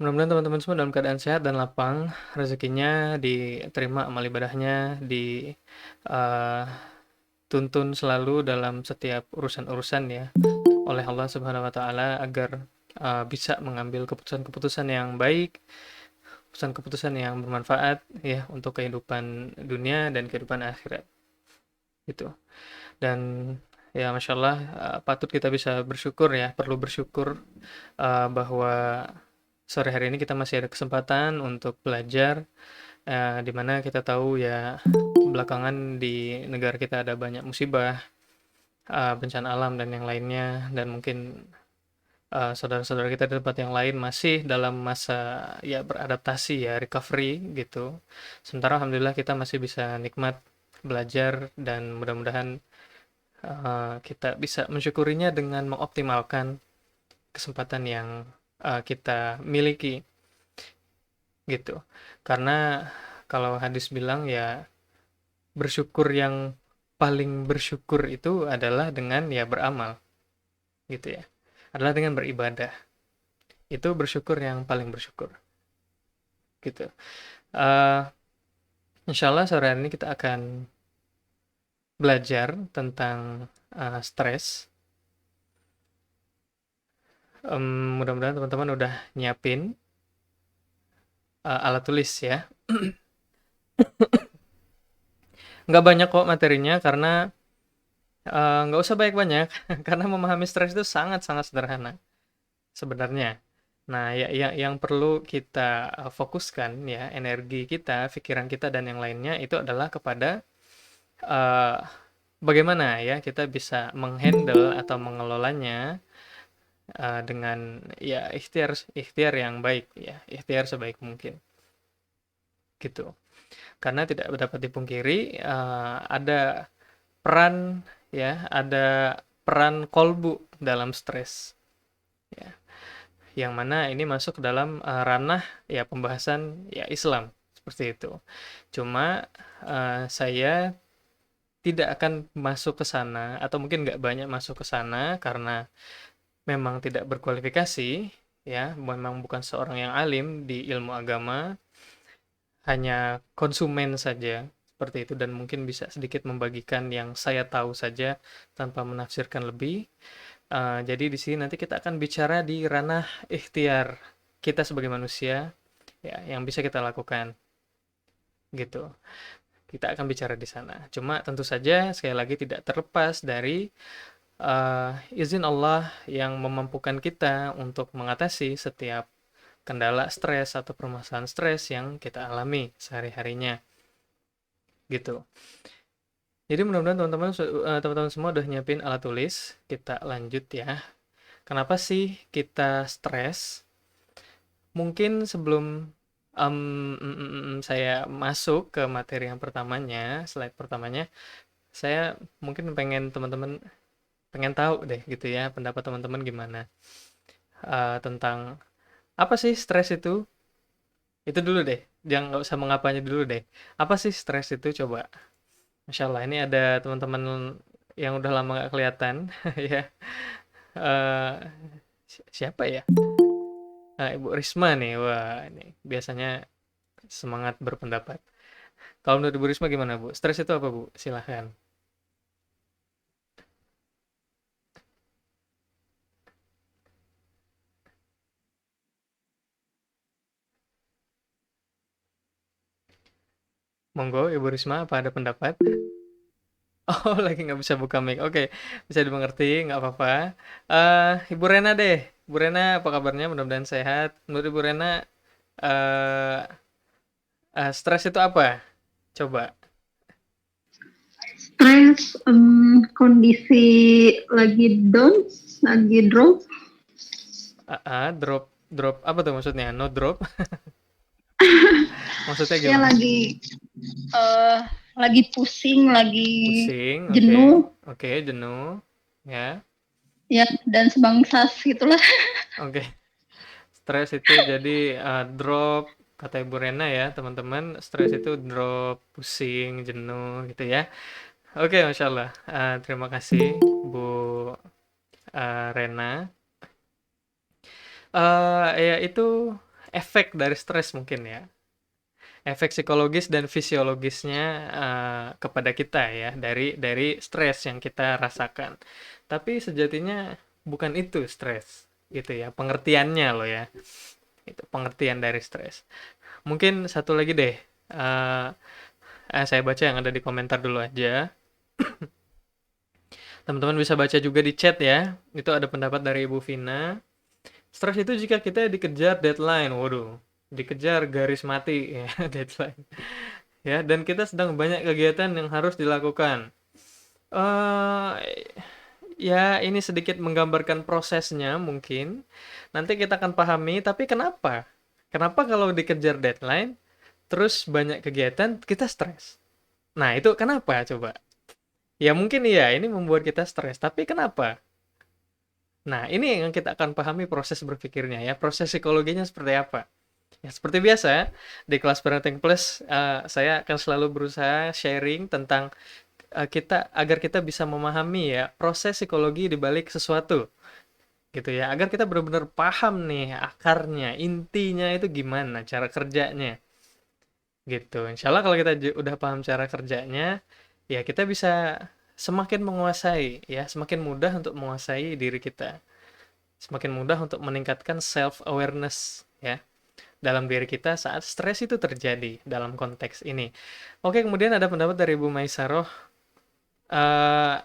Mudah-mudahan teman-teman semua dalam keadaan sehat dan lapang, rezekinya diterima, amal ibadahnya dituntun selalu dalam setiap urusan-urusan ya oleh Allah Subhanahu wa taala agar bisa mengambil keputusan-keputusan yang baik, keputusan-keputusan yang bermanfaat ya untuk kehidupan dunia dan kehidupan akhirat gitu. Dan ya Masya Allah, patut kita bisa bersyukur ya, perlu bersyukur bahwa sore hari ini kita masih ada kesempatan untuk belajar, di mana kita tahu ya belakangan di negara kita ada banyak musibah, bencana alam dan yang lainnya, dan mungkin saudara-saudara kita di tempat yang lain masih dalam masa ya beradaptasi ya recovery gitu. Sementara alhamdulillah kita masih bisa nikmat belajar dan mudah-mudahan kita bisa mensyukurinya dengan mengoptimalkan kesempatan yang kita miliki gitu. Karena kalau hadis bilang ya bersyukur yang paling bersyukur itu adalah dengan ya beramal gitu ya. Adalah dengan beribadah. Itu bersyukur yang paling bersyukur gitu. Eh Insya Allah sore hari ini kita akan belajar tentang stres. Mudah-mudahan teman-teman udah nyiapin alat tulis ya. Nggak banyak kok materinya karena nggak usah banyak-banyak karena memahami stres itu sangat-sangat sederhana sebenarnya. Nah, ya yang perlu kita fokuskan ya, energi kita, pikiran kita dan yang lainnya itu adalah kepada eh, bagaimana ya kita bisa menghandle atau mengelolanya dengan ya ikhtiar ikhtiar yang baik ya, ikhtiar sebaik mungkin gitu. Karena tidak dapat dipungkiri ada peran ya, ada peran kolbu dalam stres ya. Yang mana ini masuk dalam ranah ya pembahasan ya Islam seperti itu. Cuma saya tidak akan masuk ke sana atau mungkin nggak banyak masuk ke sana karena memang tidak berkualifikasi ya, memang bukan seorang yang alim di ilmu agama, hanya konsumen saja seperti itu dan mungkin bisa sedikit membagikan yang saya tahu saja tanpa menafsirkan lebih. Jadi di sini nanti kita akan bicara di ranah ikhtiar kita sebagai manusia ya yang bisa kita lakukan gitu. Kita akan bicara di sana. Cuma tentu saja sekali lagi tidak terlepas dari izin Allah yang memampukan kita untuk mengatasi setiap kendala stres atau permasalahan stres yang kita alami sehari-harinya gitu. Jadi mudah-mudahan teman-teman semua udah nyiapin alat tulis. Kita lanjut ya. Kenapa sih kita stres? Mungkin sebelum saya masuk ke materi yang pertamanya, slide pertamanya, saya mungkin pengen tahu deh gitu ya, pendapat teman-teman gimana tentang apa sih stres itu? Itu dulu deh, jangan nggak usah mengapanya dulu deh. Apa sih stres itu coba? Masya Allah, ini ada teman-teman yang udah lama nggak kelihatan ya. Eh, Siapa ya? Ibu Risma nih, wah ini biasanya semangat berpendapat. Kalau menurut Ibu Risma gimana Bu? Stres itu apa Bu? Silahkan. Monggo Ibu Risma, apa ada pendapat? Oh, lagi nggak bisa buka mic. Oke, bisa dimengerti, nggak apa-apa. Ibu Rena deh. Bu Rena, apa kabarnya? Mudah-mudahan sehat. Menurut Ibu Rena, eh stres itu apa? Coba. Stres, kondisi lagi down, lagi drop. Drop, drop. Apa tuh maksudnya? No drop? Maksudnya Ya gimana? uh, lagi pusing, lagi Pusing, oke. jenuh, Oke, jenuh. Ya, ya dan sebangsas gitulah. oke. Stres itu jadi drop, kata Ibu Rena ya, teman-teman. Stres itu drop, pusing, jenuh gitu ya. Oke, Masya Allah. Terima kasih, Bu Rena. Ya itu efek dari stres mungkin ya. Efek psikologis dan fisiologisnya kepada kita ya dari stres yang kita rasakan. Tapi sejatinya bukan itu stres gitu ya, pengertiannya loh ya. Itu pengertian dari stres. Mungkin satu lagi deh. eh saya baca yang ada di komentar dulu aja. Teman-teman bisa baca juga di chat ya. Itu ada pendapat dari Ibu Vina. Stres itu jika kita dikejar deadline. Waduh, dikejar garis mati ya, deadline. Ya, dan kita sedang banyak kegiatan yang harus dilakukan. eh ya, ini sedikit menggambarkan prosesnya mungkin. Nanti kita akan pahami, tapi kenapa? Kenapa kalau dikejar deadline, terus banyak kegiatan, kita stres? Nah, itu kenapa coba? Ya mungkin iya, ini membuat kita stres, tapi kenapa? Nah, ini yang kita akan pahami proses berpikirnya ya, proses psikologinya seperti apa. Ya, seperti biasa, di kelas Parenting Plus, saya akan selalu berusaha sharing tentang kita agar kita bisa memahami ya proses psikologi di balik sesuatu gitu ya, agar kita benar-benar paham nih akarnya, intinya itu gimana cara kerjanya gitu. Insya Allah kalau kita udah paham cara kerjanya, ya kita bisa semakin menguasai ya, semakin mudah untuk menguasai diri kita, semakin mudah untuk meningkatkan self awareness ya dalam diri kita saat stres itu terjadi dalam konteks ini. Oke, kemudian ada pendapat dari Bu Maisaroh, eh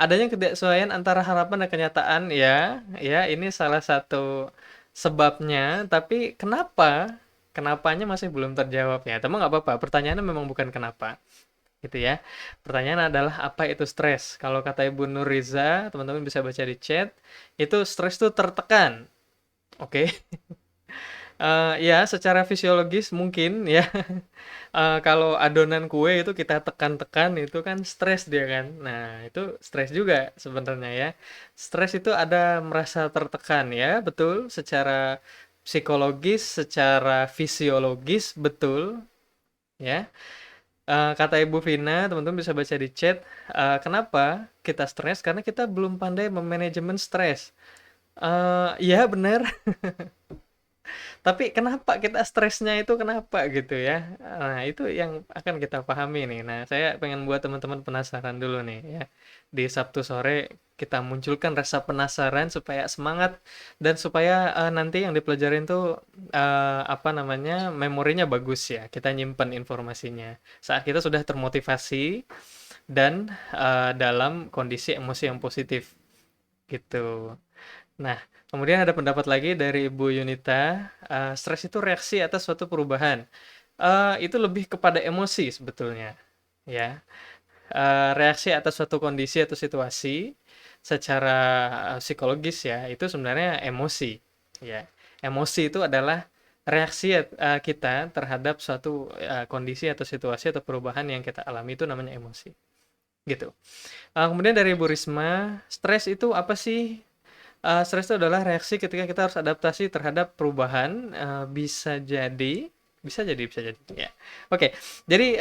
adanya ketidaksesuaian antara harapan dan kenyataan ya, ya ini salah satu sebabnya, tapi kenapa? Kenapanya masih belum terjawab ya. Tapi nggak apa-apa, pertanyaannya memang bukan kenapa, gitu ya. Pertanyaan adalah apa itu stres? Kalau kata Ibu Nuriza, teman-teman bisa baca di chat, itu stres itu tertekan. Oke. Ya, secara fisiologis mungkin ya. Kalau adonan kue itu kita tekan-tekan itu kan stres dia kan. Nah, itu stres juga sebenarnya ya. Stres itu ada merasa tertekan ya, betul. Secara psikologis, secara fisiologis betul ya. Kata Ibu Vina, teman-teman bisa baca di chat. Kenapa kita stres? Karena kita belum pandai memanajemen stres. Ya benar. Tapi kenapa kita stresnya itu kenapa gitu ya? Nah, itu yang akan kita pahami nih. Nah, saya pengen buat teman-teman penasaran dulu nih ya. Di Sabtu sore kita munculkan rasa penasaran supaya semangat dan supaya nanti yang dipelajarin tuh apa namanya? Memorinya bagus ya. Kita nyimpen informasinya. Saat kita sudah termotivasi dan dalam kondisi emosi yang positif gitu. Nah, kemudian ada pendapat lagi dari Ibu Yunita, stres itu reaksi atas suatu perubahan. Itu lebih kepada emosi sebetulnya, ya. Reaksi atas suatu kondisi atau situasi secara psikologis ya, itu sebenarnya emosi, ya. Emosi itu adalah reaksi kita terhadap suatu kondisi atau situasi atau perubahan yang kita alami itu namanya emosi, gitu. Kemudian dari Ibu Risma, stres itu apa sih? Stres itu adalah reaksi ketika kita harus adaptasi terhadap perubahan, bisa jadi, ya. Oke, jadi,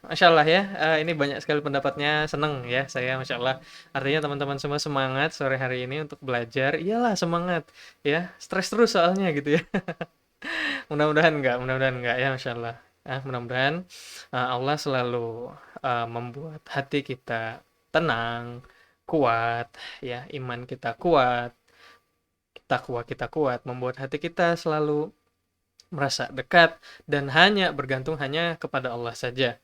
Masya Allah ya, ini banyak sekali pendapatnya, seneng ya saya Masya Allah. Artinya teman-teman semua semangat sore hari ini untuk belajar, iyalah semangat, ya, stres terus soalnya gitu ya. Mudah-mudahan enggak ya Masya Allah. Mudah-mudahan Allah selalu membuat hati kita tenang, kuat, ya, iman kita kuat, takwa kita kuat, membuat hati kita selalu merasa dekat dan hanya bergantung hanya kepada Allah saja,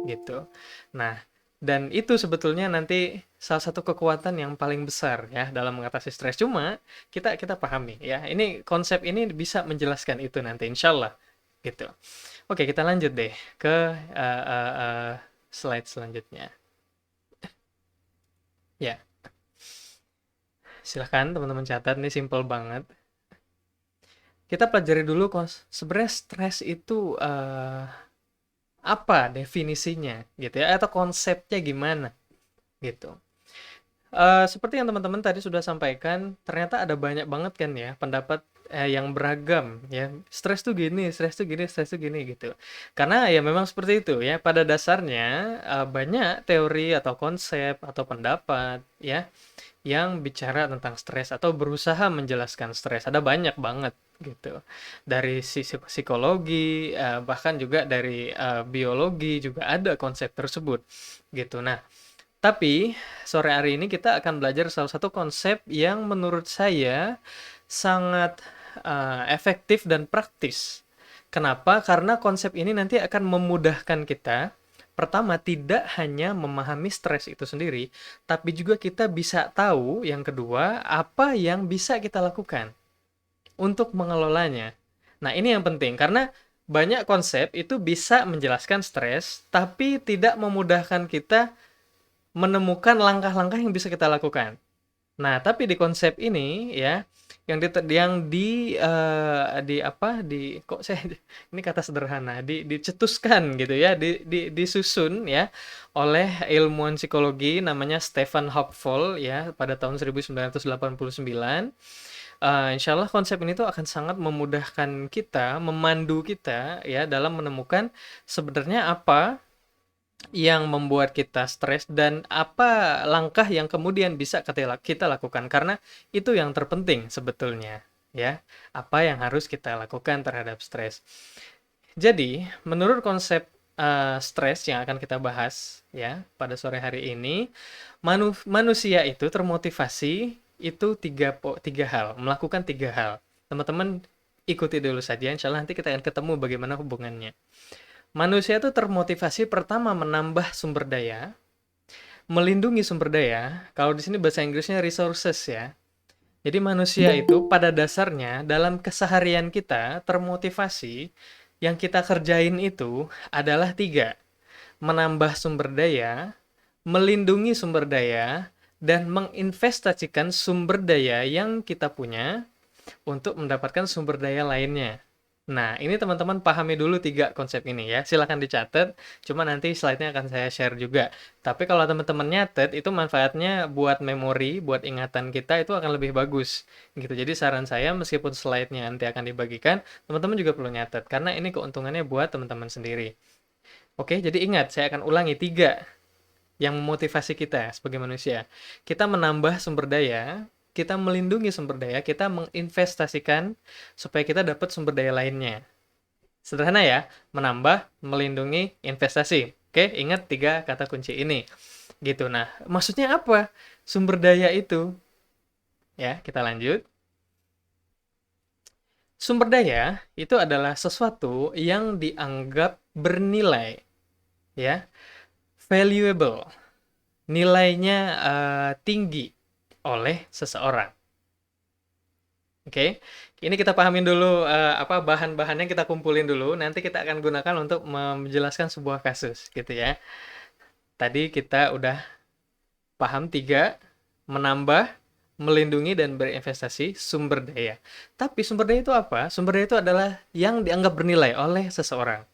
gitu. Nah, dan itu sebetulnya nanti salah satu kekuatan yang paling besar ya dalam mengatasi stres. Cuma kita kita pahami ya, ini konsep ini bisa menjelaskan itu nanti insya Allah, gitu. Oke, kita lanjut deh ke slide selanjutnya. Ya, silahkan teman-teman catat, nih simple banget. Kita pelajari dulu sebenarnya stres itu apa definisinya gitu ya, atau konsepnya gimana gitu. Seperti yang teman-teman tadi sudah sampaikan, ternyata ada banyak banget kan ya pendapat yang beragam ya. Stres tuh gini, stres tuh gini, stres tuh gini gitu. Karena ya memang seperti itu ya. Pada dasarnya banyak teori atau konsep atau pendapat ya yang bicara tentang stres atau berusaha menjelaskan stres. Ada banyak banget gitu. Dari sisi psikologi, bahkan juga dari biologi juga ada konsep tersebut gitu. Nah, tapi sore hari ini kita akan belajar salah satu konsep yang menurut saya sangat efektif dan praktis. Kenapa? Karena konsep ini nanti akan memudahkan kita. Pertama, tidak hanya memahami stres itu sendiri, tapi juga kita bisa tahu, yang kedua, apa yang bisa kita lakukan untuk mengelolanya. Nah, ini yang penting, karena banyak konsep itu bisa menjelaskan stres, tapi tidak memudahkan kita menemukan langkah-langkah yang bisa kita lakukan. Nah, tapi di konsep ini ya, yang di apa, di kok saya ini kata sederhana, dicetuskan gitu ya, disusun ya oleh ilmuwan psikologi namanya Stephen Hopful ya pada tahun 1989. Insya Allah konsep ini tuh akan sangat memudahkan kita, memandu kita ya dalam menemukan sebenarnya apa yang membuat kita stres dan apa langkah yang kemudian bisa kita lakukan, karena itu yang terpenting sebetulnya ya, apa yang harus kita lakukan terhadap stres. Jadi menurut konsep stres yang akan kita bahas ya pada sore hari ini, manusia itu termotivasi itu tiga hal, melakukan tiga hal. Teman-teman ikuti dulu saja, insya Allah nanti kita akan ketemu bagaimana hubungannya. Manusia itu termotivasi pertama menambah sumber daya, melindungi sumber daya. Kalau di sini bahasa Inggrisnya resources ya. Jadi manusia itu pada dasarnya dalam keseharian kita termotivasi, yang kita kerjain itu adalah tiga. Menambah sumber daya, melindungi sumber daya, dan menginvestasikan sumber daya yang kita punya untuk mendapatkan sumber daya lainnya. Nah, ini teman-teman pahami dulu tiga konsep ini ya. Silahkan dicatat, cuma nanti slide-nya akan saya share juga. Tapi kalau teman-teman nyatet, itu manfaatnya buat memori, buat ingatan kita itu akan lebih bagus. Gitu. Jadi saran saya, meskipun slide-nya nanti akan dibagikan, teman-teman juga perlu nyatet, karena ini keuntungannya buat teman-teman sendiri. Oke, jadi ingat, saya akan ulangi tiga yang memotivasi kita sebagai manusia. Kita menambah sumber daya, kita melindungi sumber daya, kita menginvestasikan supaya kita dapat sumber daya lainnya. Sederhana ya, menambah, melindungi, investasi. Oke, ingat tiga kata kunci ini. Gitu. Nah, maksudnya apa? Sumber daya itu. Ya, kita lanjut. Sumber daya itu adalah sesuatu yang dianggap bernilai, ya, valuable, nilainya tinggi oleh seseorang. Oke, ini kita pahamin dulu apa bahan-bahannya, kita kumpulin dulu. Nanti kita akan gunakan untuk menjelaskan sebuah kasus, gitu ya. Tadi kita udah paham tiga, menambah, melindungi, dan berinvestasi sumber daya. Tapi sumber daya itu apa? Sumber daya itu adalah yang dianggap bernilai oleh seseorang.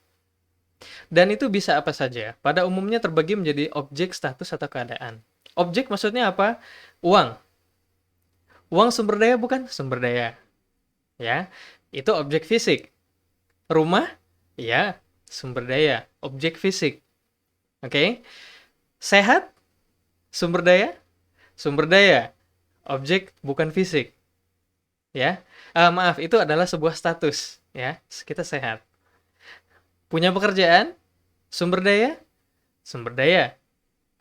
Dan itu bisa apa saja. Pada umumnya terbagi menjadi objek, status, atau keadaan. Objek maksudnya apa? Uang. Uang sumber daya bukan? Sumber daya. Ya, itu objek fisik. Rumah? Ya, sumber daya. Objek fisik. Oke. Sehat? Sumber daya? Sumber daya. Objek bukan fisik. Ya. Maaf, itu adalah sebuah status. Ya, kita sehat. Punya pekerjaan? Sumber daya? Sumber daya.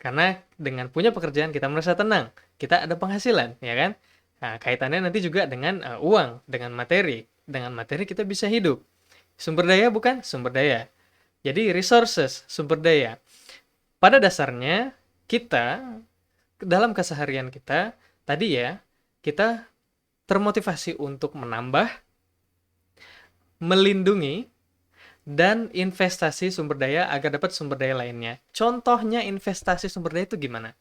Karena dengan punya pekerjaan kita merasa tenang. Kita ada penghasilan, ya kan? Nah, kaitannya nanti juga dengan uang, dengan materi. Dengan materi kita bisa hidup. Sumber daya bukan? Sumber daya. Jadi resources, sumber daya. Pada dasarnya, kita dalam keseharian kita, tadi ya, kita termotivasi untuk menambah, melindungi, dan investasi sumber daya agar dapat sumber daya lainnya. Contohnya investasi sumber daya itu gimana?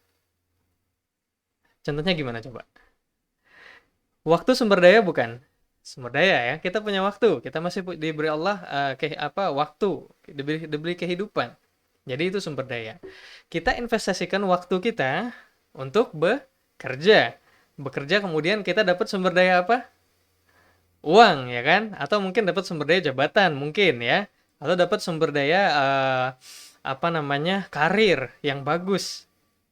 Contohnya gimana coba? Waktu sumber daya bukan? Sumber daya ya, kita punya waktu, kita masih diberi Allah waktu, diberi kehidupan. Jadi itu sumber daya. Kita investasikan waktu kita untuk bekerja. Bekerja kemudian kita dapat sumber daya apa? Uang, ya kan? Atau mungkin dapat sumber daya jabatan, mungkin ya. Atau dapat sumber daya karir yang bagus,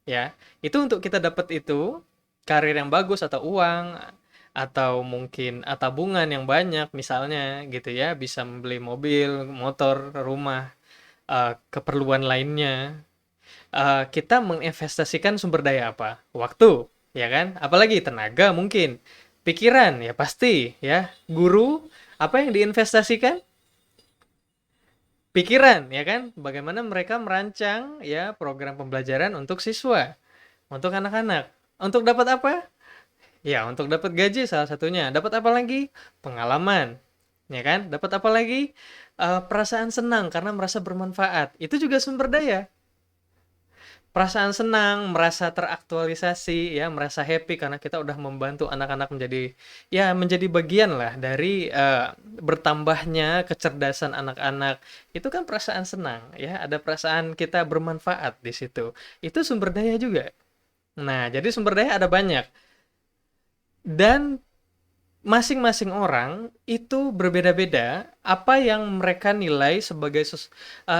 ya. Itu untuk kita dapat itu, karir yang bagus atau uang atau mungkin tabungan yang banyak misalnya gitu ya, bisa membeli mobil, motor, rumah, keperluan lainnya. Kita menginvestasikan sumber daya apa? Waktu, ya kan? Apalagi tenaga mungkin. Pikiran, ya pasti, ya. Guru, apa yang diinvestasikan? Pikiran, ya kan? Bagaimana mereka merancang ya program pembelajaran untuk siswa, untuk anak-anak. Untuk dapat apa? Ya, untuk dapat gaji salah satunya. Dapat apa lagi? Pengalaman, ya kan? Dapat apa lagi? Perasaan senang karena merasa bermanfaat. Itu juga sumber daya. Perasaan senang, merasa teraktualisasi, ya, merasa happy karena kita udah membantu anak-anak menjadi, ya, menjadi bagian lah dari bertambahnya kecerdasan anak-anak. Itu kan perasaan senang, ya, ada perasaan kita bermanfaat di situ. Itu sumber daya juga. Nah, jadi sumber daya ada banyak. Dan masing-masing orang itu berbeda-beda apa yang mereka nilai sebagai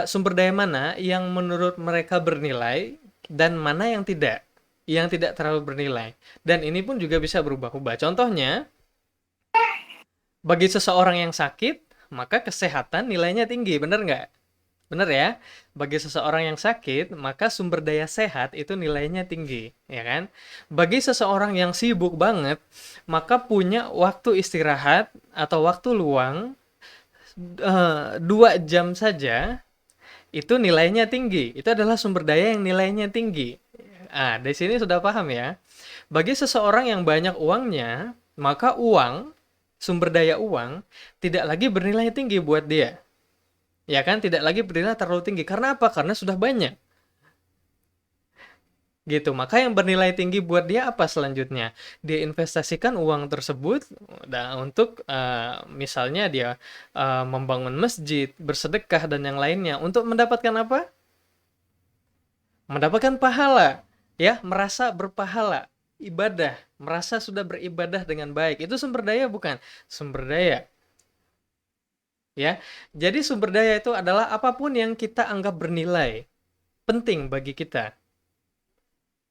sumber daya mana yang menurut mereka bernilai dan mana yang tidak terlalu bernilai. Dan ini pun juga bisa berubah-ubah. Contohnya, bagi seseorang yang sakit, maka kesehatan nilainya tinggi, bener nggak? Bener ya? Bagi seseorang yang sakit, maka sumber daya sehat itu nilainya tinggi, ya kan? Bagi seseorang yang sibuk banget, maka punya waktu istirahat atau waktu luang 2 jam saja, itu nilainya tinggi. Itu adalah sumber daya yang nilainya tinggi. Di sini sudah paham ya? Bagi seseorang yang banyak uangnya, maka uang, sumber daya uang, tidak lagi bernilai tinggi buat dia. Ya kan, tidak lagi bernilai terlalu tinggi. Karena apa? Karena sudah banyak. Gitu. Maka yang bernilai tinggi buat dia apa selanjutnya? Dia investasikan uang tersebut untuk misalnya dia membangun masjid, bersedekah dan yang lainnya untuk mendapatkan apa? Mendapatkan pahala, ya, merasa berpahala, ibadah, merasa sudah beribadah dengan baik. Itu sumber daya bukan? Sumber daya. Ya. Jadi sumber daya itu adalah apapun yang kita anggap bernilai, penting bagi kita.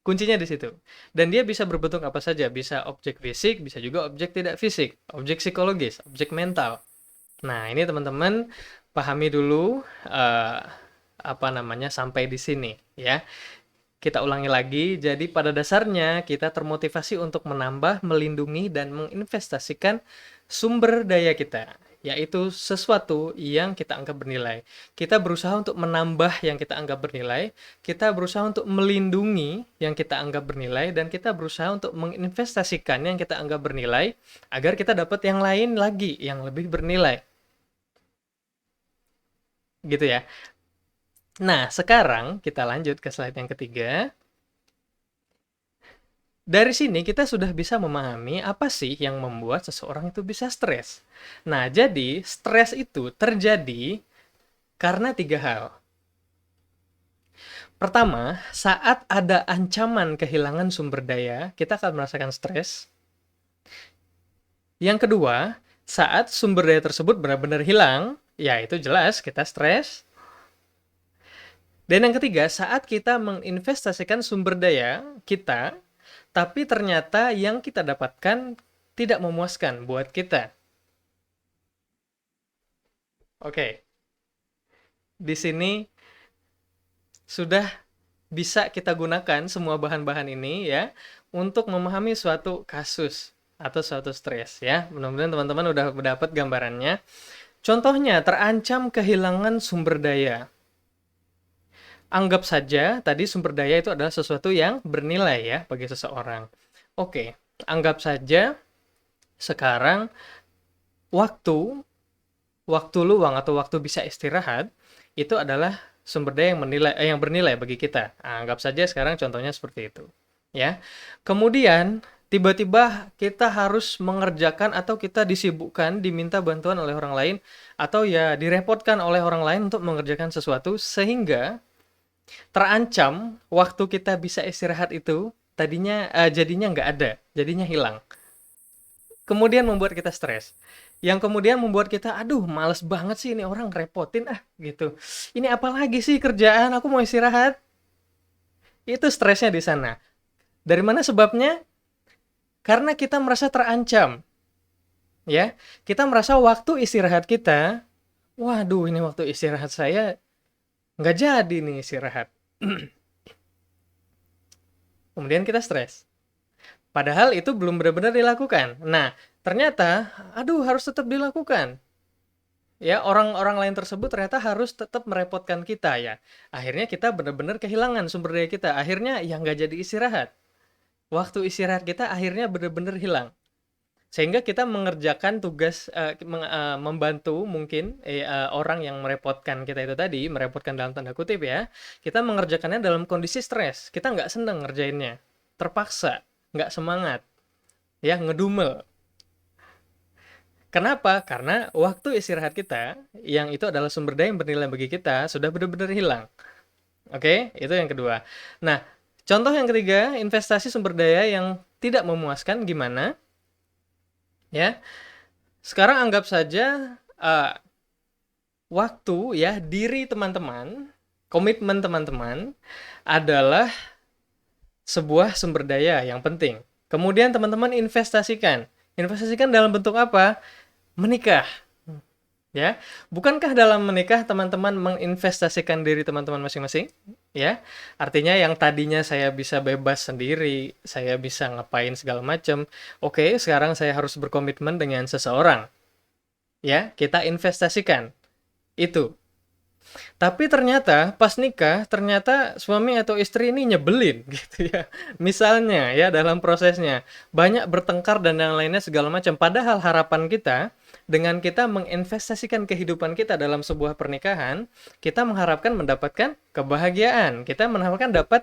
Kuncinya di situ. Dan dia bisa berbentuk apa saja, bisa objek fisik, bisa juga objek tidak fisik, objek psikologis, objek mental. Nah, ini teman-teman pahami dulu apa namanya sampai di sini ya. Kita ulangi lagi, jadi pada dasarnya kita termotivasi untuk menambah, melindungi, dan menginvestasikan sumber daya kita, yaitu sesuatu yang kita anggap bernilai. Kita berusaha untuk menambah yang kita anggap bernilai, kita berusaha untuk melindungi yang kita anggap bernilai, dan kita berusaha untuk menginvestasikan yang kita anggap bernilai, agar kita dapat yang lain lagi, yang lebih bernilai. Gitu ya. Nah, sekarang kita lanjut ke slide yang ketiga. Dari sini kita sudah bisa memahami apa sih yang membuat seseorang itu bisa stres. Nah, jadi stres itu terjadi karena 3 hal. Pertama, saat ada ancaman kehilangan sumber daya, kita akan merasakan stres. Yang kedua, saat sumber daya tersebut benar-benar hilang, ya itu jelas kita stres. Dan yang ketiga, saat kita menginvestasikan sumber daya kita, tapi ternyata yang kita dapatkan tidak memuaskan buat kita. Oke, di sini sudah bisa kita gunakan semua bahan-bahan ini ya untuk memahami suatu kasus atau suatu stres ya. Mudah-mudahan teman-teman udah dapat gambarannya. Contohnya, terancam kehilangan sumber daya. Anggap saja tadi sumber daya itu adalah sesuatu yang bernilai ya bagi seseorang. Oke, anggap saja sekarang waktu luang atau waktu bisa istirahat itu adalah sumber daya yang bernilai bagi kita. Anggap saja sekarang contohnya seperti itu, ya. Kemudian tiba-tiba kita harus mengerjakan atau kita disibukkan, diminta bantuan oleh orang lain atau ya direpotkan oleh orang lain untuk mengerjakan sesuatu sehingga terancam waktu kita bisa istirahat itu jadinya nggak ada, jadinya hilang. Kemudian membuat kita stres. Yang kemudian membuat kita, aduh males banget sih ini orang repotin gitu. Ini apalagi sih kerjaan, aku mau istirahat. Itu stresnya di sana. Dari mana sebabnya? Karena kita merasa terancam, ya. Kita merasa waktu istirahat kita, waduh ini waktu istirahat saya nggak jadi nih istirahat. Kemudian kita stres. Padahal itu belum benar-benar dilakukan. Nah, ternyata, aduh harus tetap dilakukan. Ya, orang-orang lain tersebut ternyata harus tetap merepotkan kita ya. Akhirnya kita benar-benar kehilangan sumber daya kita. Akhirnya ya nggak jadi istirahat. Waktu istirahat kita akhirnya benar-benar hilang. Sehingga kita mengerjakan tugas, membantu mungkin orang yang merepotkan kita itu tadi, merepotkan dalam tanda kutip ya, kita mengerjakannya dalam kondisi stres. Kita nggak seneng ngerjainnya. Terpaksa, nggak semangat, ya ngedumel. Kenapa? Karena waktu istirahat kita, yang itu adalah sumber daya yang bernilai bagi kita, sudah benar-benar hilang. Oke, itu yang kedua. Nah, contoh yang ketiga, investasi sumber daya yang tidak memuaskan gimana? Ya, sekarang anggap saja waktu ya, diri teman-teman, komitmen teman-teman adalah sebuah sumber daya yang penting. Kemudian teman-teman investasikan. Investasikan dalam bentuk apa? Menikah. Ya, bukankah dalam menikah teman-teman menginvestasikan diri teman-teman masing-masing? Ya, artinya yang tadinya saya bisa bebas sendiri, saya bisa ngapain segala macam. Oke, sekarang saya harus berkomitmen dengan seseorang. Ya, kita investasikan itu. Tapi ternyata pas nikah, ternyata suami atau istri ini nyebelin gitu ya. Misalnya ya dalam prosesnya banyak bertengkar dan yang lainnya segala macam. Padahal harapan kita dengan kita menginvestasikan kehidupan kita dalam sebuah pernikahan, kita mengharapkan mendapatkan kebahagiaan. Kita mengharapkan dapat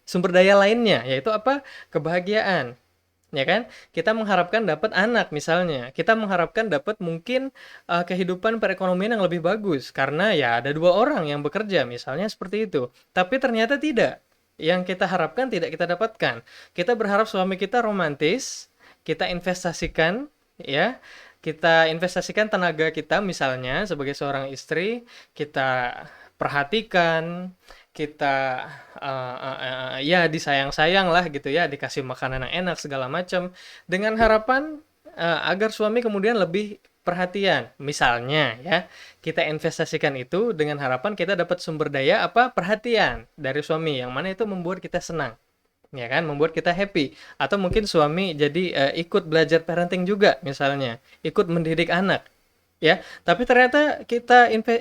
sumber daya lainnya, yaitu apa? Kebahagiaan. Ya kan? Kita mengharapkan dapat anak misalnya. Kita mengharapkan dapat mungkin kehidupan perekonomian yang lebih bagus karena ya ada dua orang yang bekerja misalnya seperti itu. Tapi ternyata tidak. Yang kita harapkan tidak kita dapatkan. Kita berharap suami kita romantis, kita investasikan ya. Kita investasikan tenaga kita misalnya sebagai seorang istri, kita perhatikan, kita ya disayang-sayang lah gitu ya, dikasih makanan yang enak segala macam dengan harapan agar suami kemudian lebih perhatian. Misalnya ya, kita investasikan itu dengan harapan kita dapat sumber daya apa? Perhatian dari suami yang mana itu membuat kita senang. Ya kan, membuat kita happy. Atau mungkin suami jadi ikut belajar parenting juga misalnya, ikut mendidik anak. Ya, tapi ternyata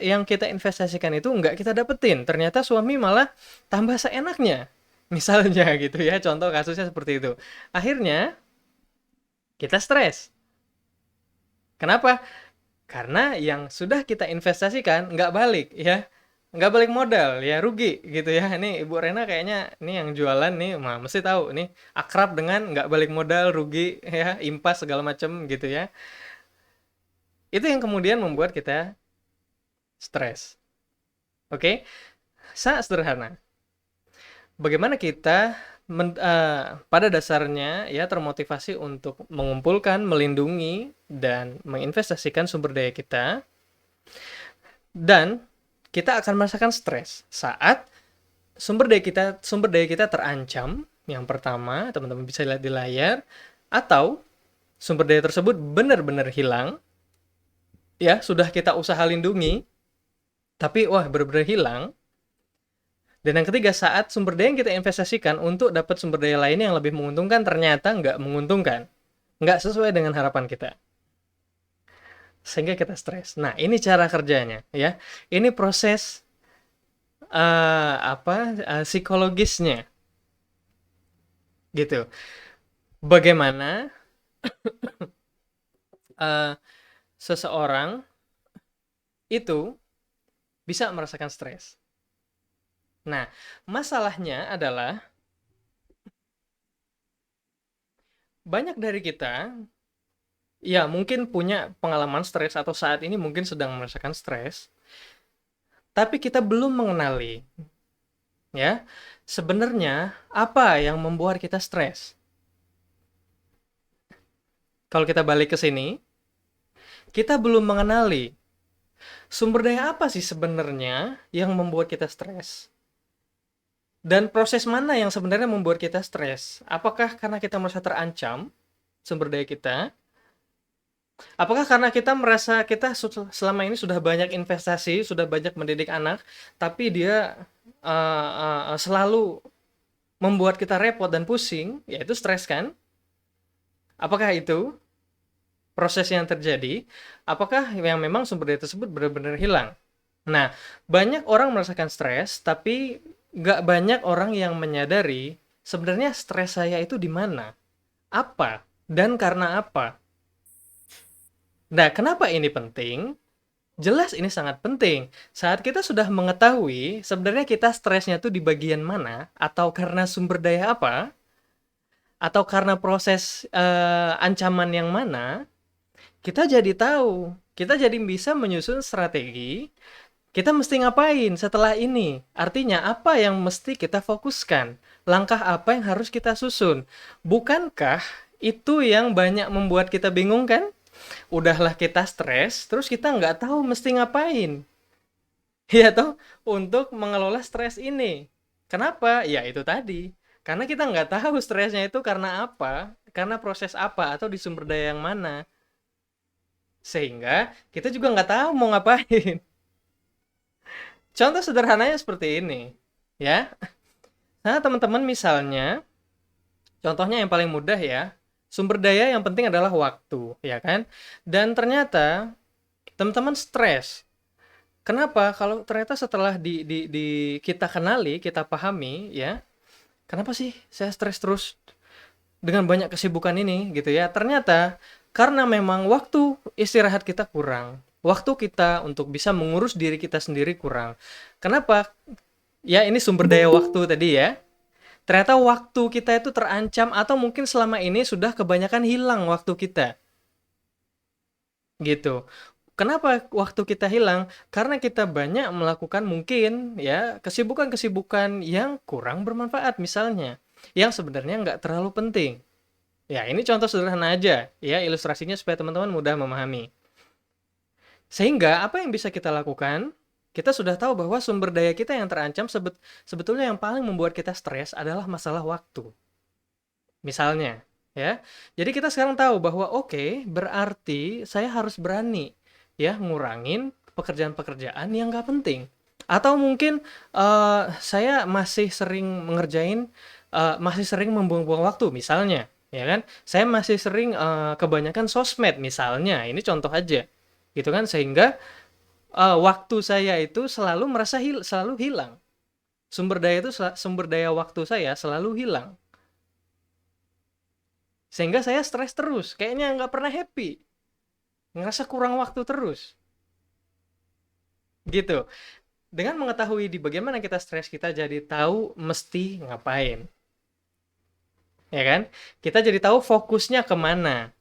yang kita investasikan itu nggak kita dapetin. Ternyata suami malah tambah seenaknya. Misalnya gitu ya, contoh kasusnya seperti itu. Akhirnya kita stres. Kenapa? Karena yang sudah kita investasikan nggak balik ya. Nggak balik modal ya, rugi gitu ya. Ini Ibu Rena kayaknya ini yang jualan nih, mesti tahu nih akrab dengan nggak balik modal, rugi ya, impas segala macem gitu ya. Itu yang kemudian membuat kita stres. Oke, sangat sederhana. Bagaimana kita pada dasarnya ya termotivasi untuk mengumpulkan, melindungi, dan menginvestasikan sumber daya kita, dan kita akan merasakan stres saat sumber daya kita terancam. Yang pertama, teman-teman bisa lihat di layar, atau sumber daya tersebut benar-benar hilang, ya sudah kita usaha lindungi, tapi wah benar-benar hilang. Dan yang ketiga, saat sumber daya yang kita investasikan untuk dapat sumber daya lain yang lebih menguntungkan ternyata nggak menguntungkan, nggak sesuai dengan harapan kita, sehingga kita stres. Nah, ini cara kerjanya ya. Ini proses psikologisnya gitu. Bagaimana seseorang itu bisa merasakan stres. Nah, masalahnya adalah banyak dari kita ya mungkin punya pengalaman stres atau saat ini mungkin sedang merasakan stres, tapi kita belum mengenali ya sebenarnya apa yang membuat kita stres. Kalau kita balik ke sini, kita belum mengenali sumber daya apa sih sebenarnya yang membuat kita stres. Dan proses mana yang sebenarnya membuat kita stres? Apakah karena kita merasa terancam? sumber daya kita? Apakah karena kita merasa kita selama ini sudah banyak investasi, sudah banyak mendidik anak, tapi dia selalu membuat kita repot dan pusing, yaitu stres kan? Apakah itu proses yang terjadi? Apakah yang memang sumber daya tersebut benar-benar hilang? Nah, banyak orang merasakan stres, tapi nggak banyak orang yang menyadari sebenarnya stres saya itu di mana, apa, dan karena apa. Nah, kenapa ini penting? Jelas ini sangat penting. Saat kita sudah mengetahui sebenarnya kita stresnya tuh di bagian mana, atau karena sumber daya apa, atau karena proses ancaman yang mana, kita jadi tahu. Kita jadi bisa menyusun strategi, kita mesti ngapain setelah ini. Artinya apa yang mesti kita fokuskan, langkah apa yang harus kita susun. Bukankah itu yang banyak membuat kita bingung kan? Udahlah kita stres, terus kita nggak tahu mesti ngapain. Ya toh, untuk mengelola stres ini. Kenapa? Ya itu tadi. Karena kita nggak tahu stresnya itu karena apa, karena proses apa, atau di sumber daya yang mana. Sehingga kita juga nggak tahu mau ngapain. Contoh sederhananya seperti ini. Ya, nah teman-teman misalnya, contohnya yang paling mudah ya, sumber daya yang penting adalah waktu, ya kan? Dan ternyata teman-teman stres. Kenapa? Kalau ternyata setelah kita kenali, kita pahami, ya, kenapa sih saya stres terus dengan banyak kesibukan ini, gitu ya? Ternyata karena memang waktu istirahat kita kurang, waktu kita untuk bisa mengurus diri kita sendiri kurang. Kenapa? Ya, ini sumber daya waktu tadi ya. Ternyata waktu kita itu terancam atau mungkin selama ini sudah kebanyakan hilang waktu kita. Gitu. Kenapa waktu kita hilang? Karena kita banyak melakukan mungkin ya kesibukan-kesibukan yang kurang bermanfaat misalnya, yang sebenarnya nggak terlalu penting. Ya ini contoh sederhana aja ya ilustrasinya supaya teman-teman mudah memahami. Sehingga apa yang bisa kita lakukan? Kita sudah tahu bahwa sumber daya kita yang terancam sebetulnya yang paling membuat kita stres adalah masalah waktu. Misalnya, ya. Jadi kita sekarang tahu bahwa oke, berarti saya harus berani ya ngurangin pekerjaan-pekerjaan yang nggak penting. Atau mungkin saya masih sering masih sering membuang-buang waktu misalnya, ya kan? Saya masih sering kebanyakan sosmed misalnya. Ini contoh aja. Gitu kan sehingga waktu saya itu selalu merasa selalu hilang. Sumber daya waktu saya selalu hilang. Sehingga saya stres terus, kayaknya nggak pernah happy. Ngerasa kurang waktu terus. Gitu. Dengan mengetahui di bagaimana kita stres, kita jadi tahu mesti ngapain. Ya kan? Kita jadi tahu fokusnya kemana.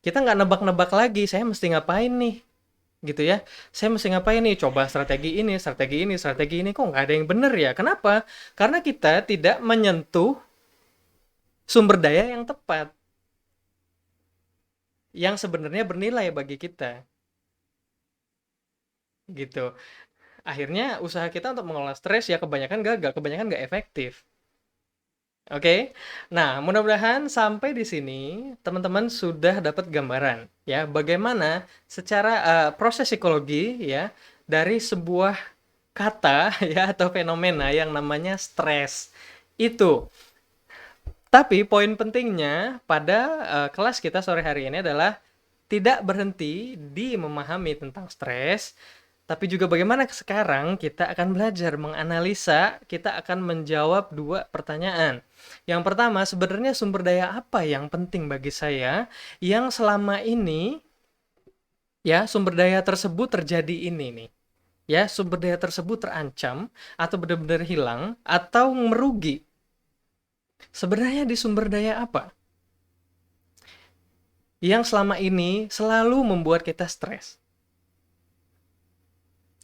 Kita nggak nebak-nebak lagi, saya mesti ngapain nih. Gitu ya. Saya mesti ngapain nih? Coba strategi ini, strategi ini, strategi ini. Kok nggak ada yang benar ya? Kenapa? Karena kita tidak menyentuh sumber daya yang tepat. Yang sebenarnya bernilai bagi kita. Gitu. Akhirnya usaha kita untuk mengelola stres ya kebanyakan gagal, kebanyakan nggak efektif. Oke, nah mudah-mudahan sampai di sini teman-teman sudah dapat gambaran ya bagaimana secara proses psikologi ya dari sebuah kata ya atau fenomena yang namanya stres itu. Tapi poin pentingnya pada kelas kita sore hari ini adalah tidak berhenti di memahami tentang stres, tapi juga bagaimana sekarang kita akan belajar menganalisa, kita akan menjawab dua pertanyaan. Yang pertama, sebenarnya sumber daya apa yang penting bagi saya yang selama ini ya sumber daya tersebut terjadi ini nih. Ya, sumber daya tersebut terancam atau benar-benar hilang atau merugi. Sebenarnya di sumber daya apa yang selama ini selalu membuat kita stres?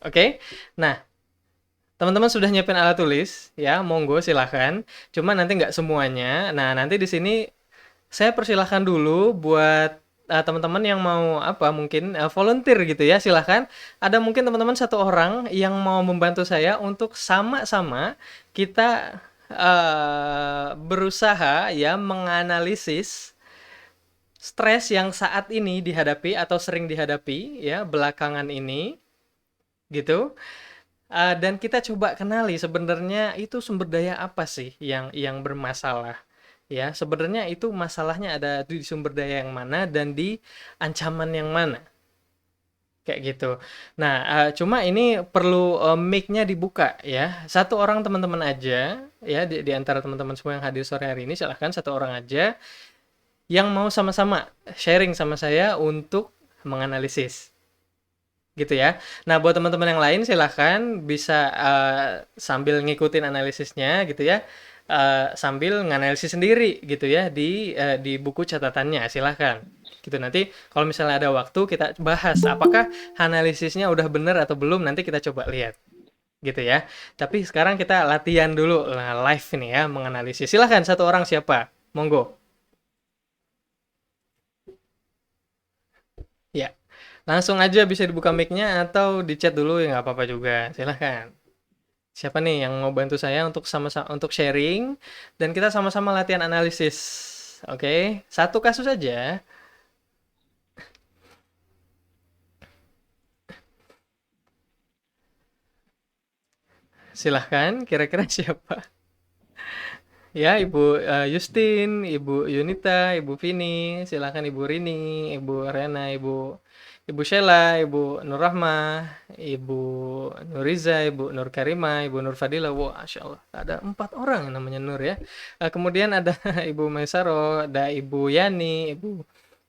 Oke, nah teman-teman sudah nyiapin alat tulis ya, monggo silahkan. Cuma nanti nggak semuanya. Nah nanti di sini saya persilahkan dulu buat teman-teman yang mau apa mungkin volunteer gitu ya, silahkan. Ada mungkin teman-teman satu orang yang mau membantu saya untuk sama-sama kita berusaha ya menganalisis stres yang saat ini dihadapi atau sering dihadapi ya belakangan ini gitu. Dan kita coba kenali sebenarnya itu sumber daya apa sih yang bermasalah ya. Sebenarnya itu masalahnya ada di sumber daya yang mana dan di ancaman yang mana. Kayak gitu. Nah, cuma ini perlu, mic-nya dibuka ya. Satu orang teman-teman aja ya di antara teman-teman semua yang hadir sore hari ini silahkan satu orang aja yang mau sama-sama sharing sama saya untuk menganalisis, gitu ya. Nah, buat teman-teman yang lain silahkan bisa, sambil ngikutin analisisnya gitu ya, sambil nganalisis sendiri gitu ya di buku catatannya, silahkan. Gitu, nanti kalau misalnya ada waktu kita bahas apakah analisisnya udah bener atau belum, nanti kita coba lihat, gitu ya. Tapi sekarang kita latihan dulu, live ini ya, menganalisis. Silahkan satu orang siapa? Monggo. Ya, langsung aja bisa dibuka mic-nya atau di chat dulu ya nggak apa-apa juga. Silahkan. Siapa nih yang mau bantu saya untuk sama-sama untuk sharing dan kita sama-sama latihan analisis. Oke, satu kasus aja. Silahkan, kira-kira siapa? Ya, Ibu Justin, Ibu Yunita, Ibu Vini, silahkan Ibu Rini, Ibu Rena, Ibu Sheila, Ibu Nur Rahmah, Ibu Nuriza, Ibu Nur Karima, Ibu Nur Fadila. Wah, Masya Allah, ada 4 orang yang namanya Nur ya. Kemudian ada Ibu Maisaro, ada Ibu Yani,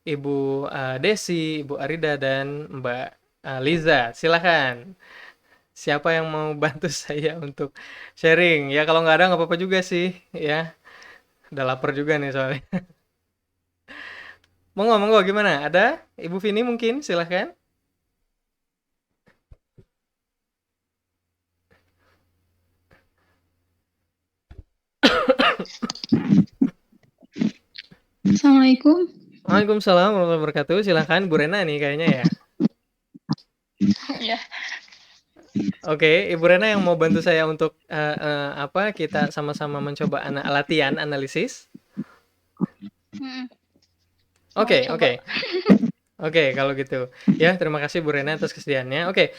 Ibu Desi, Ibu Arida, dan Mbak Liza. Silahkan. Siapa yang mau bantu saya untuk sharing? Ya kalau nggak ada nggak apa-apa juga sih, ya. Udah lapar juga nih soalnya. Monggo, monggo gimana? Ada? Ibu Vini mungkin, silahkan. Assalamualaikum. Waalaikumsalam warahmatullahi wabarakatuh. Silahkan Bu Rena nih kayaknya ya. Ya. Oke, Ibu Rena yang mau bantu saya untuk apa? Kita sama-sama mencoba latihan analisis. Hmm, mau Oke, coba. oke. Oke, kalau gitu. Ya, terima kasih Bu Rena atas kesediaannya. Oke,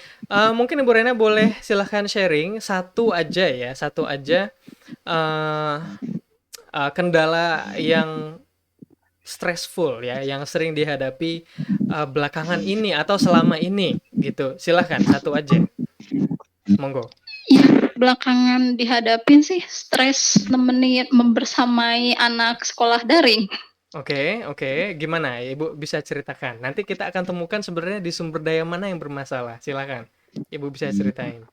mungkin Ibu Rena boleh silahkan sharing satu aja ya, satu aja eh kendala yang stressful ya, yang sering dihadapi belakangan ini atau selama ini gitu. Silahkan satu aja. Monggo. Ya, belakangan dihadapin sih stres nemenin membersamai anak sekolah daring. Oke, oke. Gimana? Ibu bisa ceritakan. Nanti kita akan temukan sebenarnya di sumber daya mana yang bermasalah. Silahkan. Ibu bisa ceritain.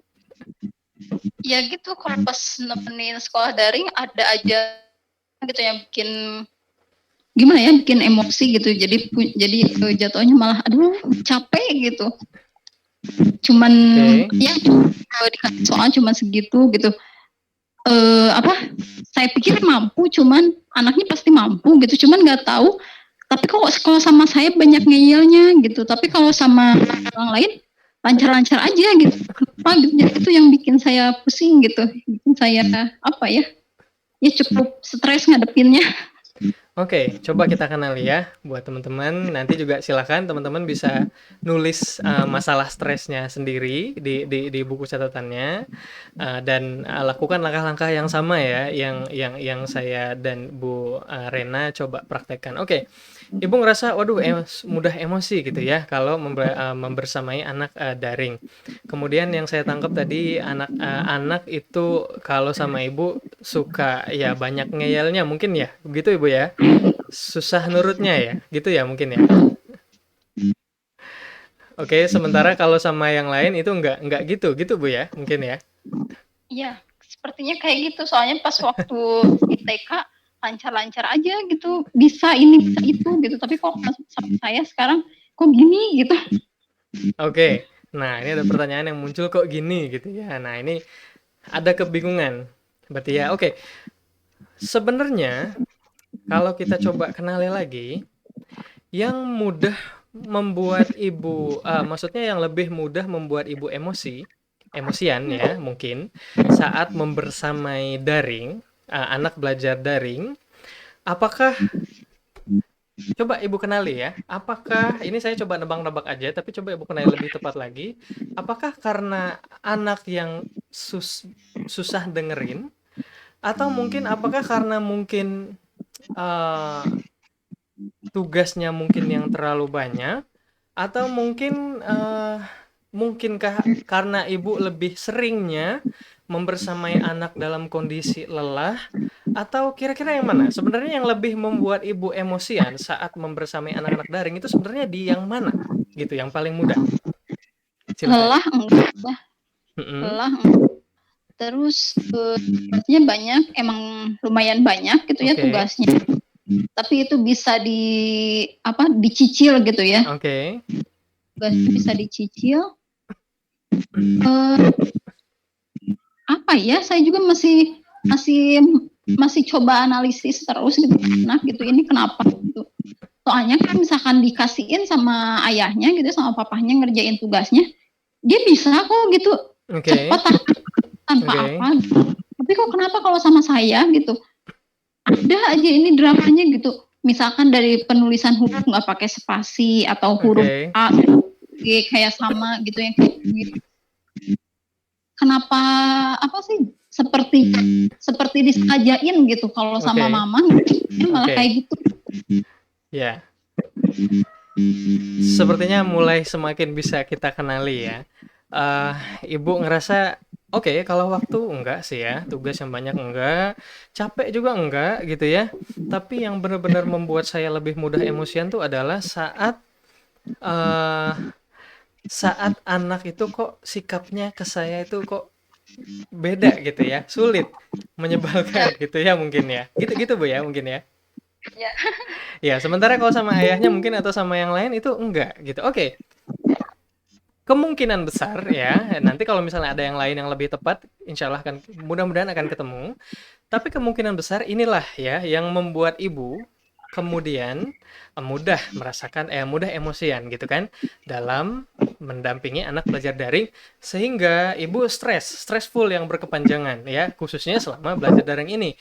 Ya gitu, kalau pas nemenin sekolah daring ada aja gitu yang bikin gimana ya, bikin emosi gitu. Jadi jatuhnya malah aduh capek gitu. Cuman Oke. ya dikasih soal cuman segitu gitu. Apa? Saya pikir mampu, cuman anaknya pasti mampu gitu. Cuman nggak tahu. Tapi kok kalau sama saya banyak ngeyelnya gitu. Tapi kalau sama orang lain lancar-lancar aja gitu. Kenapa gitu? Jadi itu yang bikin saya pusing gitu. Bikin saya apa ya? Ya cukup stres ngadepinnya. Oke, coba kita kenali ya buat teman-teman. Nanti juga silakan teman-teman bisa nulis masalah stresnya sendiri di buku catatannya dan lakukan langkah-langkah yang sama ya yang saya dan Bu Rena coba praktekkan. Oke. Ibu ngerasa, waduh, mudah emosi gitu ya kalau membersamai anak daring. Kemudian yang saya tangkap tadi anak itu kalau sama ibu suka ya banyak ngeyelnya mungkin ya, begitu ibu ya? Susah nurutnya ya, gitu ya mungkin ya. Oke, sementara kalau sama yang lain itu enggak gitu, gitu bu ya, mungkin ya. Iya, sepertinya kayak gitu. Soalnya pas waktu di TK lancar-lancar aja gitu, bisa ini bisa itu gitu. Tapi kok sama saya sekarang kok gini gitu. Oke, nah ini ada pertanyaan yang muncul kok gini gitu ya. Nah ini ada kebingungan, berarti ya. Oke, sebenarnya kalau kita coba kenali lagi, yang mudah membuat ibu, maksudnya yang lebih mudah membuat ibu emosian ya mungkin, saat membersamai daring, anak belajar daring, apakah Coba Ibu kenali ya, apakah ini saya coba nebak-nebak aja, tapi coba Ibu kenali lebih tepat lagi. Apakah karena anak yang susah dengerin, atau mungkin apakah karena mungkin eh, tugasnya mungkin yang terlalu banyak, atau mungkin mungkinkah karena ibu lebih seringnya membersamai anak dalam kondisi lelah, atau kira-kira yang mana? Sebenarnya yang lebih membuat ibu emosian saat membersamai anak-anak daring itu sebenarnya di yang mana? Gitu, yang paling mudah. Silakan. Lelah enggak, Mm-mm. lelah enggak. Terus tugasnya banyak, emang lumayan banyak gitu ya Oke, tugasnya. Tapi itu bisa dicicil gitu ya. oke, Tugasnya bisa dicicil. Eh, apa ya? Saya juga masih masih masih coba analisis terus gitu. Nah, gitu ini kenapa gitu. Soalnya kan misalkan dikasihin sama ayahnya gitu, sama papahnya ngerjain tugasnya, dia bisa kok gitu oke, cepat tanpa oke, apa. Tapi kok kenapa kalau sama saya gitu ada aja ini dramanya gitu. Misalkan dari penulisan huruf nggak pakai spasi atau huruf oke, A, G kayak sama gitu yang kayak gitu. Kenapa apa sih seperti seperti disajain gitu kalau sama oke, mama malah oke. kayak gitu. Ya, sepertinya mulai semakin bisa kita kenali ya. Eh, Ibu ngerasa, oke, kalau waktu enggak sih ya, tugas yang banyak enggak, capek juga enggak gitu ya. Tapi yang benar-benar membuat saya lebih mudah emosian tuh adalah eh, saat anak itu kok sikapnya ke saya itu kok beda gitu ya, sulit, Ya, menyebalkan gitu ya mungkin ya. Gitu-gitu Bu ya mungkin ya. ya. Ya, sementara kalau sama ayahnya mungkin atau sama yang lain itu enggak gitu. Oke, kemungkinan besar ya, nanti kalau misalnya ada yang lain yang lebih tepat, insya Allah akan mudah-mudahan akan ketemu. Tapi kemungkinan besar inilah ya yang membuat ibu kemudian mudah emosian gitu kan dalam mendampingi anak belajar daring, sehingga ibu stressful yang berkepanjangan ya, khususnya selama belajar daring ini.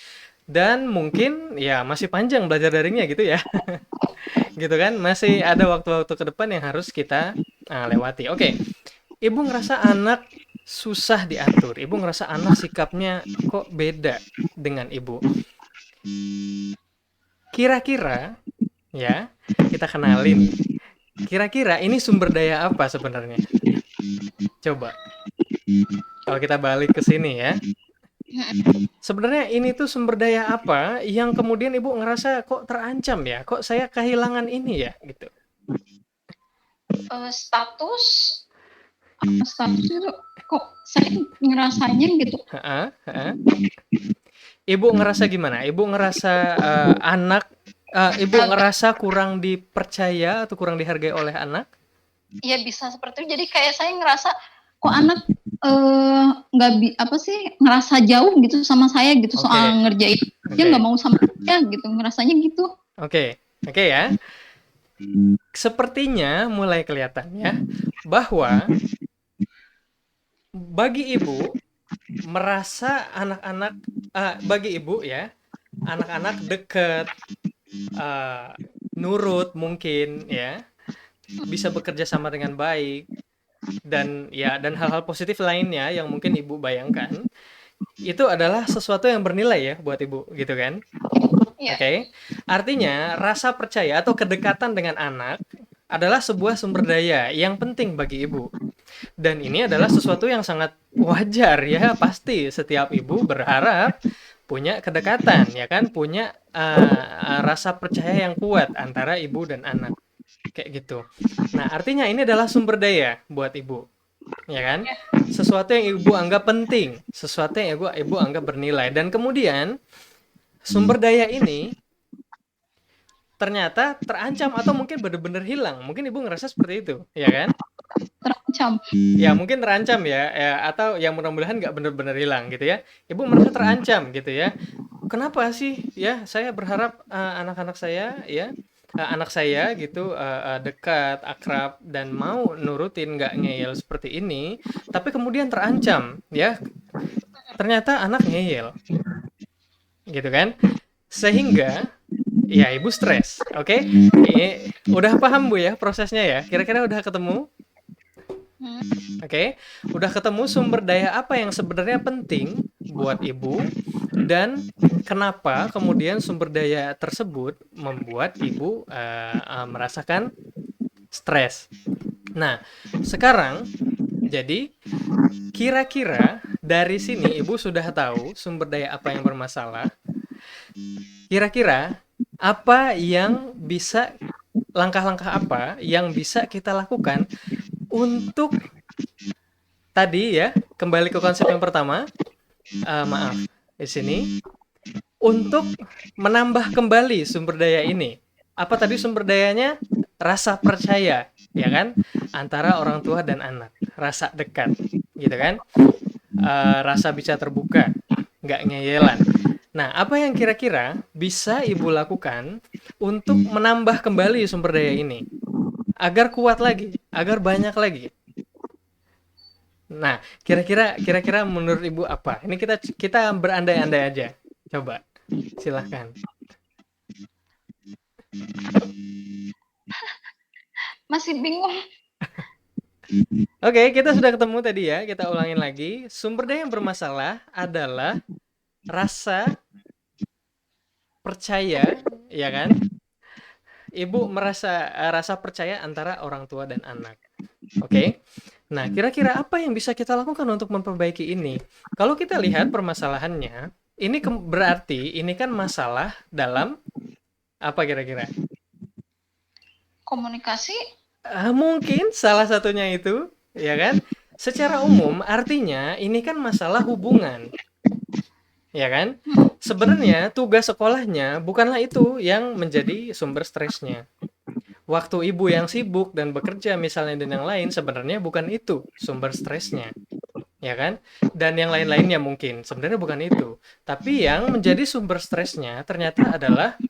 Dan mungkin ya masih panjang belajar daringnya gitu ya. Gitu kan, masih ada waktu-waktu ke depan yang harus kita lewati. Oke, ibu ngerasa anak susah diatur, ibu ngerasa anak sikapnya kok beda dengan ibu. Kira-kira ya, kita kenalin. Kira-kira ini sumber daya apa sebenarnya? Coba, kalau kita balik ke sini ya. Sebenarnya ini tuh sumber daya apa yang kemudian ibu ngerasa kok terancam ya? Kok saya kehilangan ini ya? Gitu. Status status itu kok saya ngerasanya gitu. Heeh, heeh. Ibu ngerasa gimana? Ibu ngerasa ibu ngerasa kurang dipercaya atau kurang dihargai oleh anak? Ya bisa seperti itu. Jadi kayak saya ngerasa kok anak nggak apa sih ngerasa jauh gitu sama saya gitu Oke, soal ngerjain dia oke, nggak mau sama saya gitu ngerasanya gitu. oke, oke ya. Sepertinya mulai kelihatan ya bahwa bagi ibu merasa anak-anak bagi ibu ya anak-anak deket, eh, nurut mungkin ya, bisa bekerja sama dengan baik dan hal-hal positif lainnya yang mungkin ibu bayangkan itu adalah sesuatu yang bernilai ya buat ibu gitu kan. Iya. Oke, artinya rasa percaya atau kedekatan dengan anak adalah sebuah sumber daya yang penting bagi ibu. Dan ini adalah sesuatu yang sangat wajar ya, pasti setiap ibu berharap punya kedekatan ya kan, punya rasa percaya yang kuat antara ibu dan anak kayak gitu. Nah, artinya ini adalah sumber daya buat ibu, ya kan? Sesuatu yang ibu anggap penting, sesuatu yang ibu anggap bernilai, dan kemudian sumber daya ini ternyata terancam atau mungkin benar-benar hilang. Mungkin ibu ngerasa seperti itu, ya kan? Terancam. Ya mungkin terancam ya, atau yang mudah-mudahan nggak benar-benar hilang gitu ya. Ibu merasa terancam gitu ya. Kenapa sih ya saya berharap anak-anak saya ya anak saya gitu dekat, akrab dan mau nurutin nggak ngeyel seperti ini, tapi kemudian terancam ya ternyata anak ngeyel gitu kan, sehingga Ya, ibu stres. Oke. Udah paham Bu ya prosesnya ya? Kira-kira udah ketemu? Hmm. Oke, udah ketemu sumber daya apa yang sebenarnya penting buat ibu dan kenapa kemudian sumber daya tersebut membuat ibu merasakan stres. Nah, sekarang jadi kira-kira dari sini ibu sudah tahu sumber daya apa yang bermasalah. Kira-kira apa yang bisa langkah-langkah apa yang bisa kita lakukan untuk tadi ya, kembali ke konsep yang pertama, maaf, di sini, untuk menambah kembali sumber daya ini. Apa tadi sumber dayanya? Rasa percaya, ya kan? Antara orang tua dan anak. Rasa dekat, gitu kan? Rasa bisa terbuka, nggak ngeyelan. Nah, apa yang kira-kira bisa ibu lakukan untuk menambah kembali sumber daya ini? Agar kuat lagi, agar banyak lagi. Nah, kira-kira menurut Ibu apa? Ini kita berandai-andai aja. Coba, silahkan. Masih bingung. Oke, kita sudah ketemu tadi ya. Kita ulangin lagi. Sumber daya yang bermasalah adalah rasa percaya, ya kan? Ibu merasa rasa percaya antara orang tua dan anak. Oke. Nah, kira-kira apa yang bisa kita lakukan untuk memperbaiki ini? Kalau kita lihat permasalahannya, ini berarti ini kan masalah dalam apa kira-kira? Komunikasi. Mungkin salah satunya itu, ya kan? Secara umum artinya ini kan masalah hubungan, ya kan? Sebenarnya tugas sekolahnya bukanlah itu yang menjadi sumber stresnya. Waktu ibu yang sibuk dan bekerja misalnya dan yang lain sebenarnya bukan itu sumber stresnya, ya kan? Dan yang lain-lainnya mungkin sebenarnya bukan itu. Tapi yang menjadi sumber stresnya ternyata adalah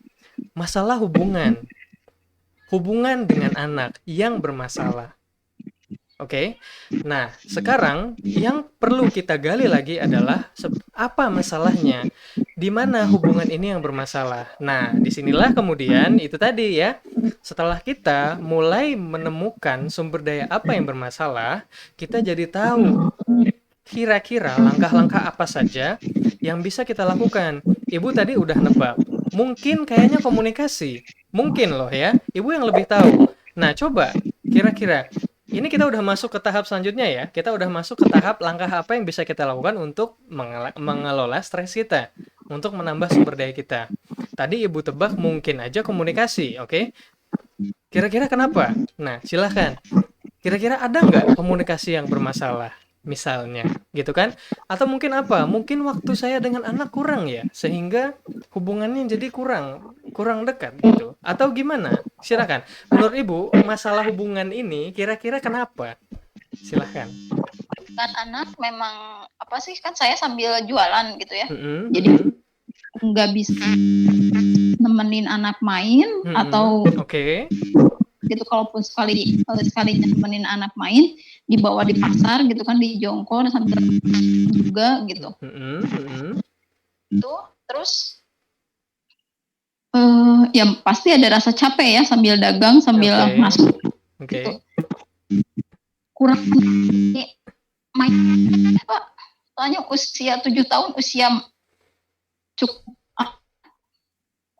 masalah hubungan. Hubungan dengan anak yang bermasalah. Oke. Nah, sekarang yang perlu kita gali lagi adalah apa masalahnya? Di mana hubungan ini yang bermasalah? Nah, disinilah kemudian itu tadi ya. Setelah kita mulai menemukan sumber daya apa yang bermasalah, kita jadi tahu kira-kira langkah-langkah apa saja yang bisa kita lakukan. Ibu tadi udah nebak. Mungkin kayaknya komunikasi. Mungkin loh ya. Ibu yang lebih tahu. Nah, coba kira-kira ini kita udah masuk ke tahap selanjutnya ya. Kita udah masuk ke tahap langkah apa yang bisa kita lakukan untuk mengelola stres kita, untuk menambah sumber daya kita. Tadi ibu tebak mungkin aja komunikasi, oke? Kira-kira kenapa? Nah, silahkan. Kira-kira ada nggak komunikasi yang bermasalah? Misalnya, gitu kan? Atau mungkin apa? Mungkin waktu saya dengan anak kurang ya, sehingga hubungannya jadi kurang dekat gitu. Atau gimana? Silakan. Menurut Ibu, masalah hubungan ini kira-kira kenapa? Silahkan. Kan anak memang apa sih, kan saya sambil jualan gitu ya. Jadi nggak bisa nemenin anak main atau Oke. gitu. Kalaupun sekali nemenin anak main, dibawa di pasar gitu kan, di jongkol sambil juga gitu. Itu terus ya pasti ada rasa capek ya sambil dagang sambil masuk gitu. Kurang main Pak, soalnya usia 7 tahun usia cukup,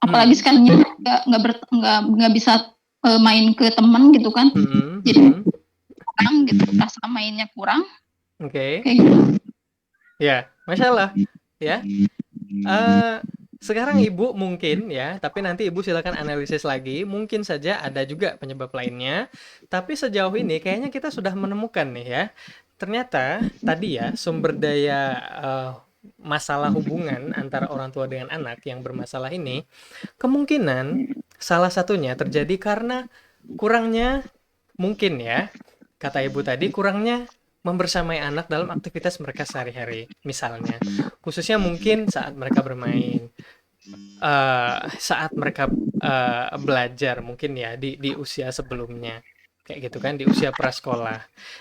apalagi sekarang nggak bisa main ke teman gitu kan, jadi kurang gitu, rasa mainnya kurang. Oke. Kayak gitu. Ya, masalah ya. Sekarang Ibu mungkin ya, tapi nanti Ibu silakan analisis lagi. Mungkin saja ada juga penyebab lainnya. Tapi sejauh ini kayaknya kita sudah menemukan nih ya. Ternyata tadi ya sumber daya masalah hubungan antara orang tua dengan anak yang bermasalah ini kemungkinan salah satunya terjadi karena kurangnya mungkin ya, kata Ibu tadi kurangnya membersamai anak dalam aktivitas mereka sehari-hari. Misalnya, khususnya mungkin saat mereka bermain, saat mereka belajar mungkin ya di usia sebelumnya. Kayak gitu kan, di usia prasekolah.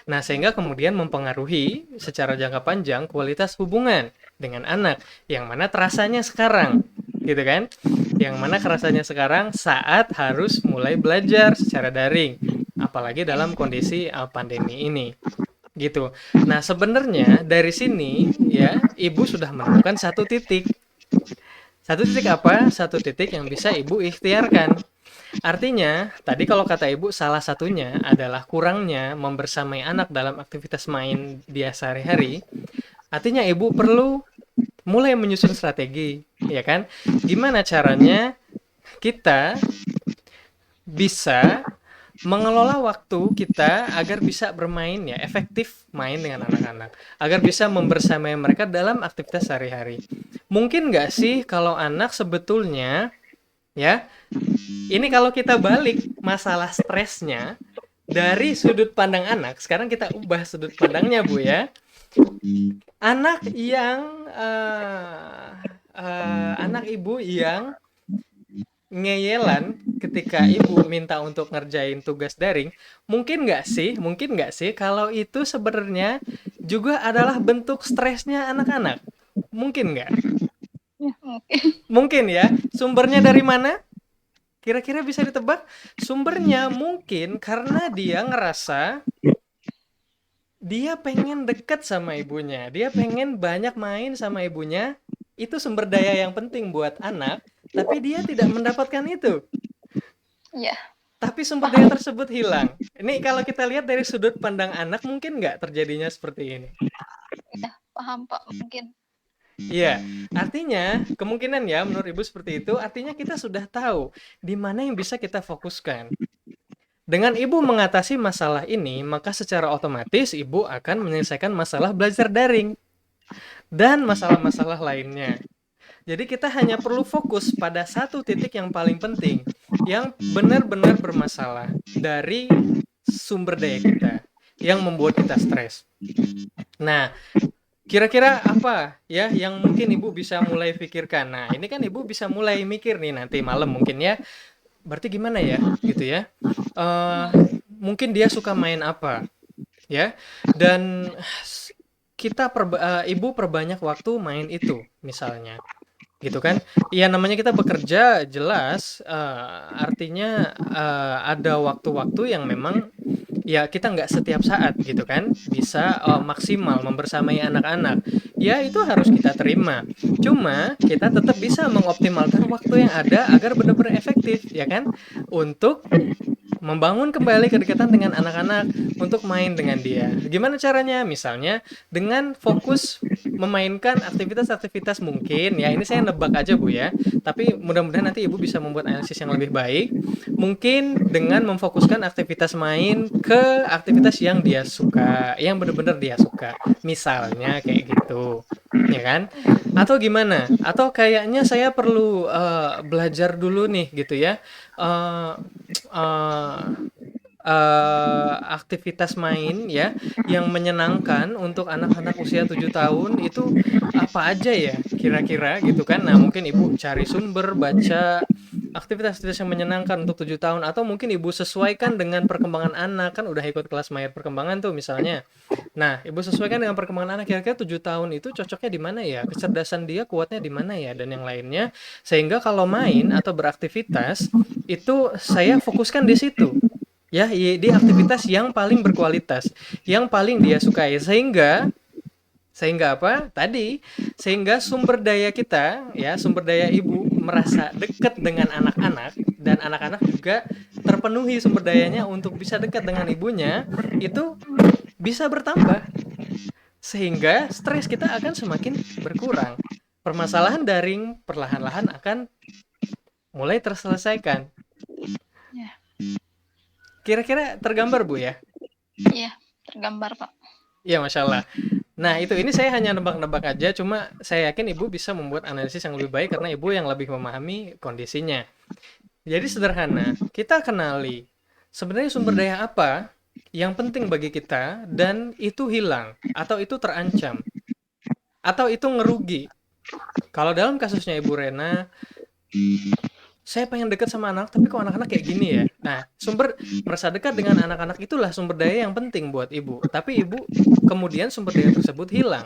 Nah, sehingga kemudian mempengaruhi secara jangka panjang kualitas hubungan dengan anak, yang mana terasanya sekarang. gitu kan? Yang mana kerasanya sekarang saat harus mulai belajar secara daring, apalagi dalam kondisi pandemi ini, gitu. Nah, sebenarnya dari sini ya, ibu sudah menemukan satu titik. Satu titik apa? Satu titik yang bisa ibu ikhtiarkan. Artinya, tadi kalau kata ibu, salah satunya adalah kurangnya membersamai anak dalam aktivitas main dia sehari-hari. Artinya ibu perlu mulai menyusun strategi, ya kan? Gimana caranya kita bisa mengelola waktu kita agar bisa bermain ya, efektif main dengan anak-anak, agar bisa membersamai mereka dalam aktivitas sehari-hari. Mungkin nggak sih kalau anak sebetulnya ya, ini kalau kita balik masalah stresnya dari sudut pandang anak, sekarang kita ubah sudut pandangnya Bu ya. Anak yang anak ibu yang ngeyelan ketika ibu minta untuk ngerjain tugas daring, mungkin nggak sih kalau itu sebenarnya juga adalah bentuk stresnya anak-anak? Mungkin nggak? Ya, oke. Mungkin ya. Sumbernya dari mana? Kira-kira bisa ditebak? Sumbernya mungkin karena dia ngerasa dia pengen deket sama ibunya, dia pengen banyak main sama ibunya, itu sumber daya yang penting buat anak, tapi dia tidak mendapatkan itu. Iya, Tapi sumber daya paham. tersebut hilang. Ini kalau kita lihat dari sudut pandang anak, mungkin nggak terjadinya seperti ini? Iya, paham Pak, mungkin. Iya, artinya kemungkinan ya menurut ibu seperti itu, artinya kita sudah tahu di mana yang bisa kita fokuskan. Dengan ibu mengatasi masalah ini, maka secara otomatis ibu akan menyelesaikan masalah belajar daring dan masalah-masalah lainnya. Jadi kita hanya perlu fokus pada satu titik yang paling penting, yang benar-benar bermasalah dari sumber daya kita, yang membuat kita stres. Nah, kira-kira apa ya yang mungkin ibu bisa mulai pikirkan? Nah, ini kan ibu bisa mulai mikir nih nanti malam mungkin ya. Berarti gimana ya, gitu ya? Eh, Mungkin dia suka main apa, ya? Dan ibu perbanyak waktu main itu, misalnya. Gitu kan? Ya namanya kita bekerja jelas, artinya, ada waktu-waktu yang memang ya kita nggak setiap saat gitu kan bisa maksimal membersamai anak-anak. Ya itu harus kita terima. Cuma kita tetap bisa mengoptimalkan waktu yang ada agar benar-benar efektif ya kan untuk membangun kembali kedekatan dengan anak-anak untuk main dengan dia. Gimana caranya? Misalnya dengan fokus memainkan aktivitas-aktivitas mungkin ya ini saya nebak aja Bu ya. Tapi mudah-mudahan nanti Ibu bisa membuat analisis yang lebih baik. Mungkin dengan memfokuskan aktivitas main ke aktivitas yang dia suka, yang benar-benar dia suka. Misalnya kayak gitu. Ya kan? Atau gimana? Atau kayaknya saya perlu belajar dulu nih gitu ya. Eh eh, Aktivitas main ya yang menyenangkan untuk anak-anak usia 7 tahun itu apa aja ya kira-kira gitu kan. Nah, mungkin Ibu cari sumber, baca aktivitas-aktivitas yang menyenangkan untuk 7 tahun atau mungkin Ibu sesuaikan dengan perkembangan anak kan udah ikut kelas main perkembangan tuh misalnya. Nah, Ibu sesuaikan dengan perkembangan anak kira-kira 7 tahun itu cocoknya di mana ya? Kecerdasan dia kuatnya di mana ya dan yang lainnya sehingga kalau main atau beraktivitas itu saya fokuskan di situ. Ya, di aktivitas yang paling berkualitas, yang paling dia sukai sehingga sehingga apa? Tadi, sehingga sumber daya kita ya, sumber daya ibu merasa dekat dengan anak-anak dan anak-anak juga terpenuhi sumber dayanya untuk bisa dekat dengan ibunya, itu bisa bertambah sehingga stres kita akan semakin berkurang. Permasalahan daring perlahan-lahan akan mulai terselesaikan. Ya, Kira-kira tergambar Bu ya? iya, tergambar Pak. Iya, Masya Allah. Nah, ini saya hanya nebak-nebak aja, cuma saya yakin Ibu bisa membuat analisis yang lebih baik karena Ibu yang lebih memahami kondisinya. Jadi sederhana, kita kenali sebenarnya sumber daya apa yang penting bagi kita dan itu hilang atau itu terancam atau itu ngerugi. Kalau dalam kasusnya Ibu Rena, saya pengen dekat sama anak, tapi kok anak-anak kayak gini ya? Nah, merasa dekat dengan anak-anak itulah sumber daya yang penting buat ibu. Tapi ibu kemudian sumber daya tersebut hilang,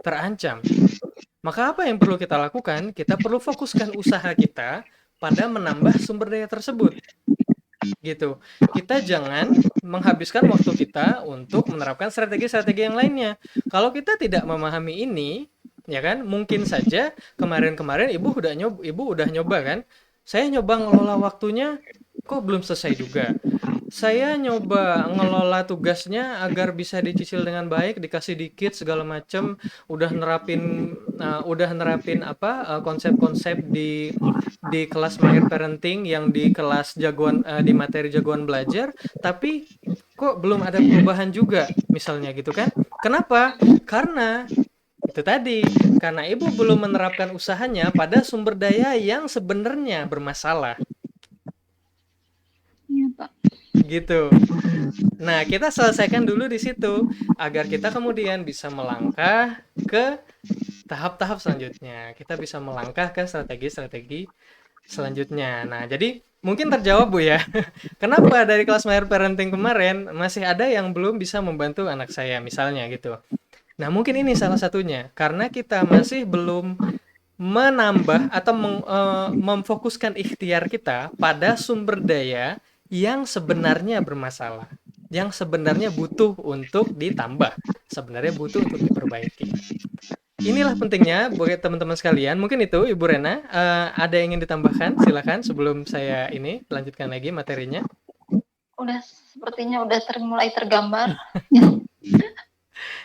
terancam. Maka apa yang perlu kita lakukan? Kita perlu fokuskan usaha kita pada menambah sumber daya tersebut, gitu. Kita jangan menghabiskan waktu kita untuk menerapkan strategi-strategi yang lainnya. Kalau kita tidak memahami ini, ya kan, mungkin saja kemarin-kemarin ibu udah nyoba kan, saya nyoba ngelola waktunya, kok belum selesai juga. Saya nyoba ngelola tugasnya agar bisa dicicil dengan baik, dikasih dikit segala macem, udah nerapin apa konsep-konsep di kelas Mahir Parenting yang di kelas jagoan di materi jagoan belajar, tapi kok belum ada perubahan juga, misalnya gitu kan? Kenapa? Karena itu tadi, karena ibu belum menerapkan usahanya pada sumber daya yang sebenarnya bermasalah, Iya, Pak. gitu. Nah, kita selesaikan dulu di situ agar kita kemudian bisa melangkah ke tahap-tahap selanjutnya. Kita bisa melangkah ke strategi-strategi selanjutnya. Nah, jadi mungkin terjawab Bu ya. Kenapa dari kelas Mahir Parenting kemarin masih ada yang belum bisa membantu anak saya misalnya gitu. Nah, mungkin ini salah satunya karena kita masih belum menambah atau memfokuskan ikhtiar kita pada sumber daya yang sebenarnya bermasalah, yang sebenarnya butuh untuk ditambah, sebenarnya butuh untuk diperbaiki. Inilah pentingnya buat teman-teman sekalian. Mungkin itu Ibu Rena, ada yang ingin ditambahkan? Silakan sebelum saya ini lanjutkan lagi materinya. Udah sepertinya udah mulai tergambar.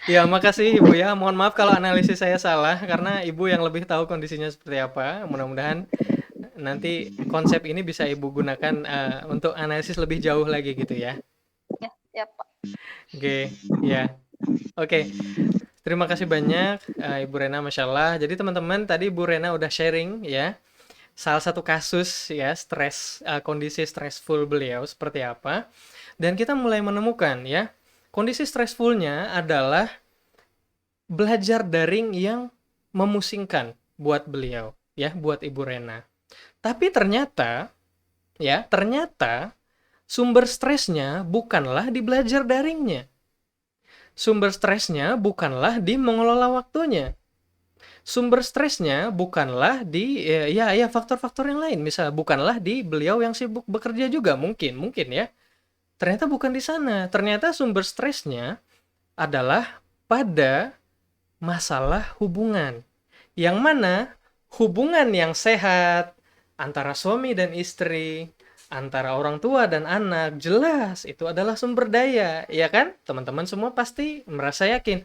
Ya, makasih Ibu ya. Mohon maaf kalau analisis saya salah karena Ibu yang lebih tahu kondisinya seperti apa. Mudah-mudahan nanti konsep ini bisa Ibu gunakan untuk analisis lebih jauh lagi gitu ya. Ya Pak. Oke, ya. Oke. Terima kasih banyak Ibu Rena, Masya Allah. Jadi teman-teman tadi Ibu Rena udah sharing ya. Salah satu kasus ya kondisi stressful beliau seperti apa. Dan kita mulai menemukan ya. Kondisi stressfulnya adalah belajar daring yang memusingkan buat beliau ya, buat Ibu Rena. Tapi ternyata sumber stresnya bukanlah di belajar daringnya. Sumber stresnya bukanlah di mengelola waktunya. Sumber stresnya bukanlah di faktor-faktor yang lain. Misal bukanlah di beliau yang sibuk bekerja juga mungkin ya. Ternyata bukan di sana. Ternyata sumber stresnya adalah pada masalah hubungan. Yang mana hubungan yang sehat antara suami dan istri, antara orang tua dan anak, jelas itu adalah sumber daya, ya kan? Teman-teman semua pasti merasa yakin.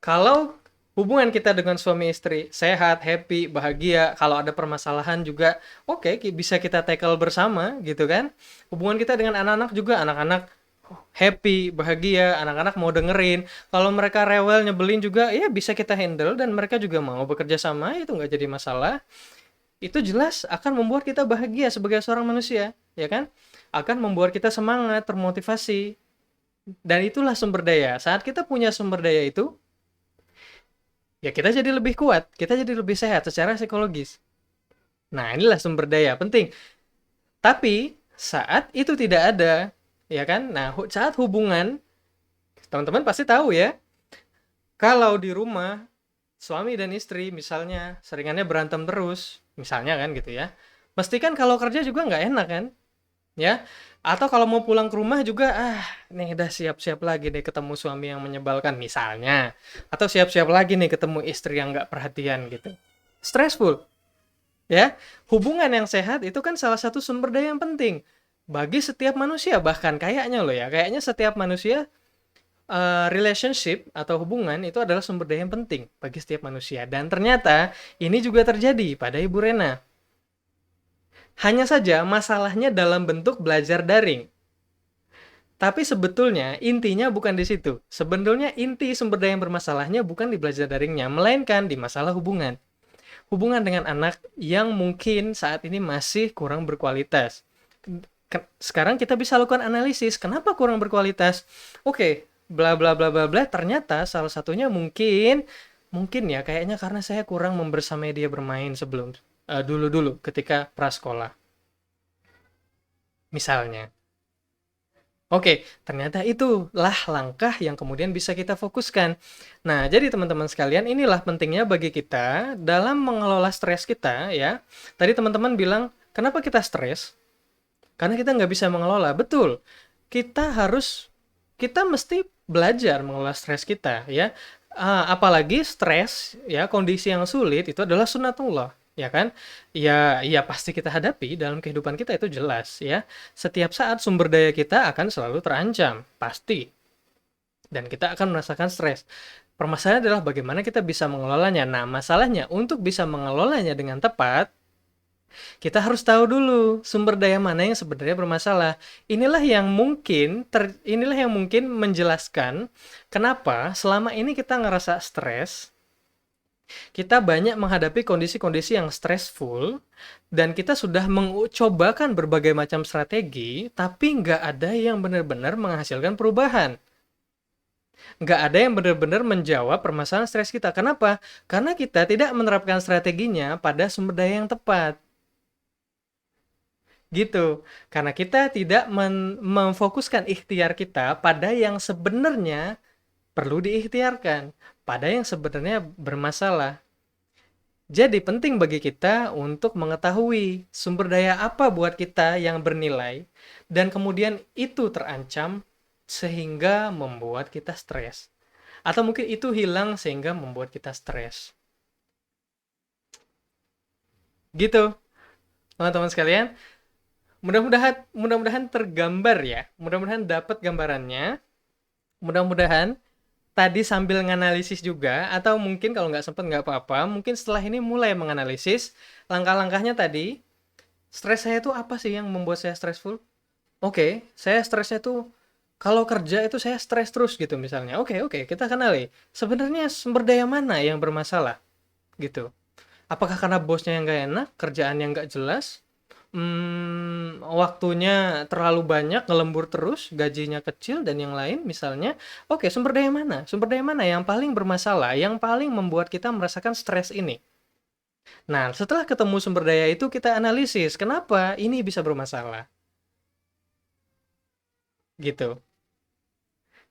Kalau hubungan kita dengan suami istri sehat, happy, bahagia, kalau ada permasalahan juga, oke, bisa kita tackle bersama, gitu kan? Hubungan kita dengan anak-anak juga, anak-anak happy, bahagia, anak-anak mau dengerin. Kalau mereka rewel, nyebelin juga, ya bisa kita handle dan mereka juga mau bekerja sama, itu nggak jadi masalah. Itu jelas akan membuat kita bahagia sebagai seorang manusia, ya kan? Akan membuat kita semangat, termotivasi. Dan itulah sumber daya. Saat kita punya sumber daya itu, ya kita jadi lebih kuat, kita jadi lebih sehat secara psikologis. Nah, inilah sumber daya penting. Tapi saat itu tidak ada, ya kan? Nah, saat hubungan, teman-teman pasti tahu ya, kalau di rumah suami dan istri misalnya seringannya berantem terus, misalnya kan gitu ya. Mesti kan kalau kerja juga nggak enak kan? Ya. Atau kalau mau pulang ke rumah juga, nih udah siap-siap lagi deh ketemu suami yang menyebalkan misalnya. Atau siap-siap lagi nih ketemu istri yang nggak perhatian gitu. Stressful. Ya. Hubungan yang sehat itu kan salah satu sumber daya yang penting bagi setiap manusia, bahkan kayaknya loh ya, kayaknya setiap manusia relationship atau hubungan itu adalah sumber daya yang penting bagi setiap manusia. Dan ternyata ini juga terjadi pada Ibu Rena. Hanya saja masalahnya dalam bentuk belajar daring. Tapi sebetulnya intinya bukan di situ. Sebetulnya inti sumber daya yang bermasalahnya bukan di belajar daringnya, melainkan di masalah hubungan. Hubungan dengan anak yang mungkin saat ini masih kurang berkualitas. Sekarang kita bisa lakukan analisis, kenapa kurang berkualitas? Oke, bla bla bla bla bla, ternyata salah satunya mungkin ya kayaknya karena saya kurang membersamai dia bermain sebelum dulu ketika prasekolah misalnya. Oke, ternyata itulah langkah yang kemudian bisa kita fokuskan. Nah, jadi teman-teman sekalian, inilah pentingnya bagi kita dalam mengelola stres kita ya. Tadi teman-teman bilang, kenapa kita stres? Karena kita nggak bisa mengelola. Betul, kita mesti belajar mengelola stres kita ya. Apalagi stres ya, kondisi yang sulit itu adalah sunatullah, ya kan? Ya pasti kita hadapi dalam kehidupan kita itu jelas ya. Setiap saat sumber daya kita akan selalu terancam, pasti. Dan kita akan merasakan stres. Permasalahannya adalah bagaimana kita bisa mengelolanya. Nah, masalahnya untuk bisa mengelolanya dengan tepat, kita harus tahu dulu sumber daya mana yang sebenarnya bermasalah. Inilah yang mungkin menjelaskan kenapa selama ini kita ngerasa stres, kita banyak menghadapi kondisi-kondisi yang stressful, dan kita sudah mencobakan berbagai macam strategi, tapi nggak ada yang benar-benar menghasilkan perubahan. Nggak ada yang benar-benar menjawab permasalahan stres kita. Kenapa? Karena kita tidak menerapkan strateginya pada sumber daya yang tepat. Gitu. Karena kita tidak memfokuskan ikhtiar kita pada yang sebenarnya perlu diikhtiarkan, pada yang sebenarnya bermasalah. Jadi penting bagi kita untuk mengetahui sumber daya apa buat kita yang bernilai, dan kemudian itu terancam sehingga membuat kita stres. Atau mungkin itu hilang sehingga membuat kita stres. Gitu, teman-teman sekalian. Mudah-mudahan tergambar ya. Mudah-mudahan dapat gambarannya. Mudah-mudahan tadi sambil nganalisis juga, atau mungkin kalau nggak sempet nggak apa-apa, mungkin setelah ini mulai menganalisis langkah-langkahnya tadi. Stres saya itu apa sih yang membuat saya stressful? Oke, saya stresnya tuh kalau kerja itu saya stres terus gitu misalnya. Oke, kita kenali. Sebenarnya sumber daya mana yang bermasalah gitu. Apakah karena bosnya yang nggak enak, kerjaan yang nggak jelas, waktunya terlalu banyak, ngelembur terus, gajinya kecil, dan yang lain misalnya. Oke, sumber daya mana? Sumber daya mana yang paling bermasalah, yang paling membuat kita merasakan stres ini? Nah, setelah ketemu sumber daya itu, kita analisis, kenapa ini bisa bermasalah? Gitu.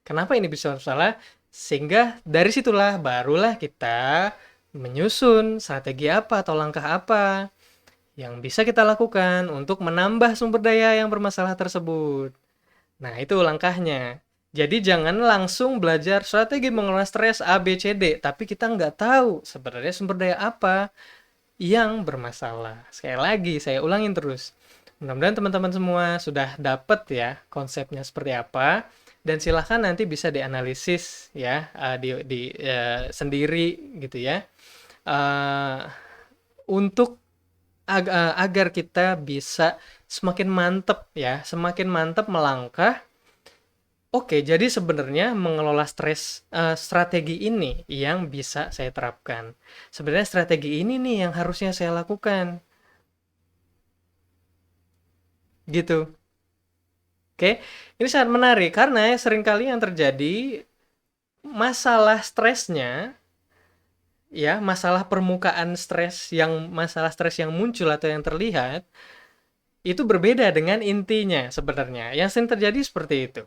Kenapa ini bisa bermasalah? Sehingga dari situlah, barulah kita menyusun strategi apa atau langkah apa yang bisa kita lakukan untuk menambah sumber daya yang bermasalah tersebut. Nah, itu langkahnya. Jadi jangan langsung belajar strategi mengelola stres A, B, C, D, tapi kita nggak tahu sebenarnya sumber daya apa yang bermasalah. Sekali lagi, saya ulangin terus. Mudah-mudahan teman-teman semua sudah dapat ya konsepnya seperti apa, dan silahkan nanti bisa dianalisis ya sendiri gitu ya, uh, untuk agar kita bisa semakin mantep ya, semakin mantep melangkah. Oke, jadi sebenarnya mengelola stres, strategi ini yang bisa saya terapkan. Sebenarnya strategi ini nih yang harusnya saya lakukan. Gitu. Oke, ini sangat menarik karena seringkali yang terjadi masalah stresnya ya, masalah stres yang muncul atau yang terlihat itu berbeda dengan intinya sebenarnya. Yang sering terjadi seperti itu.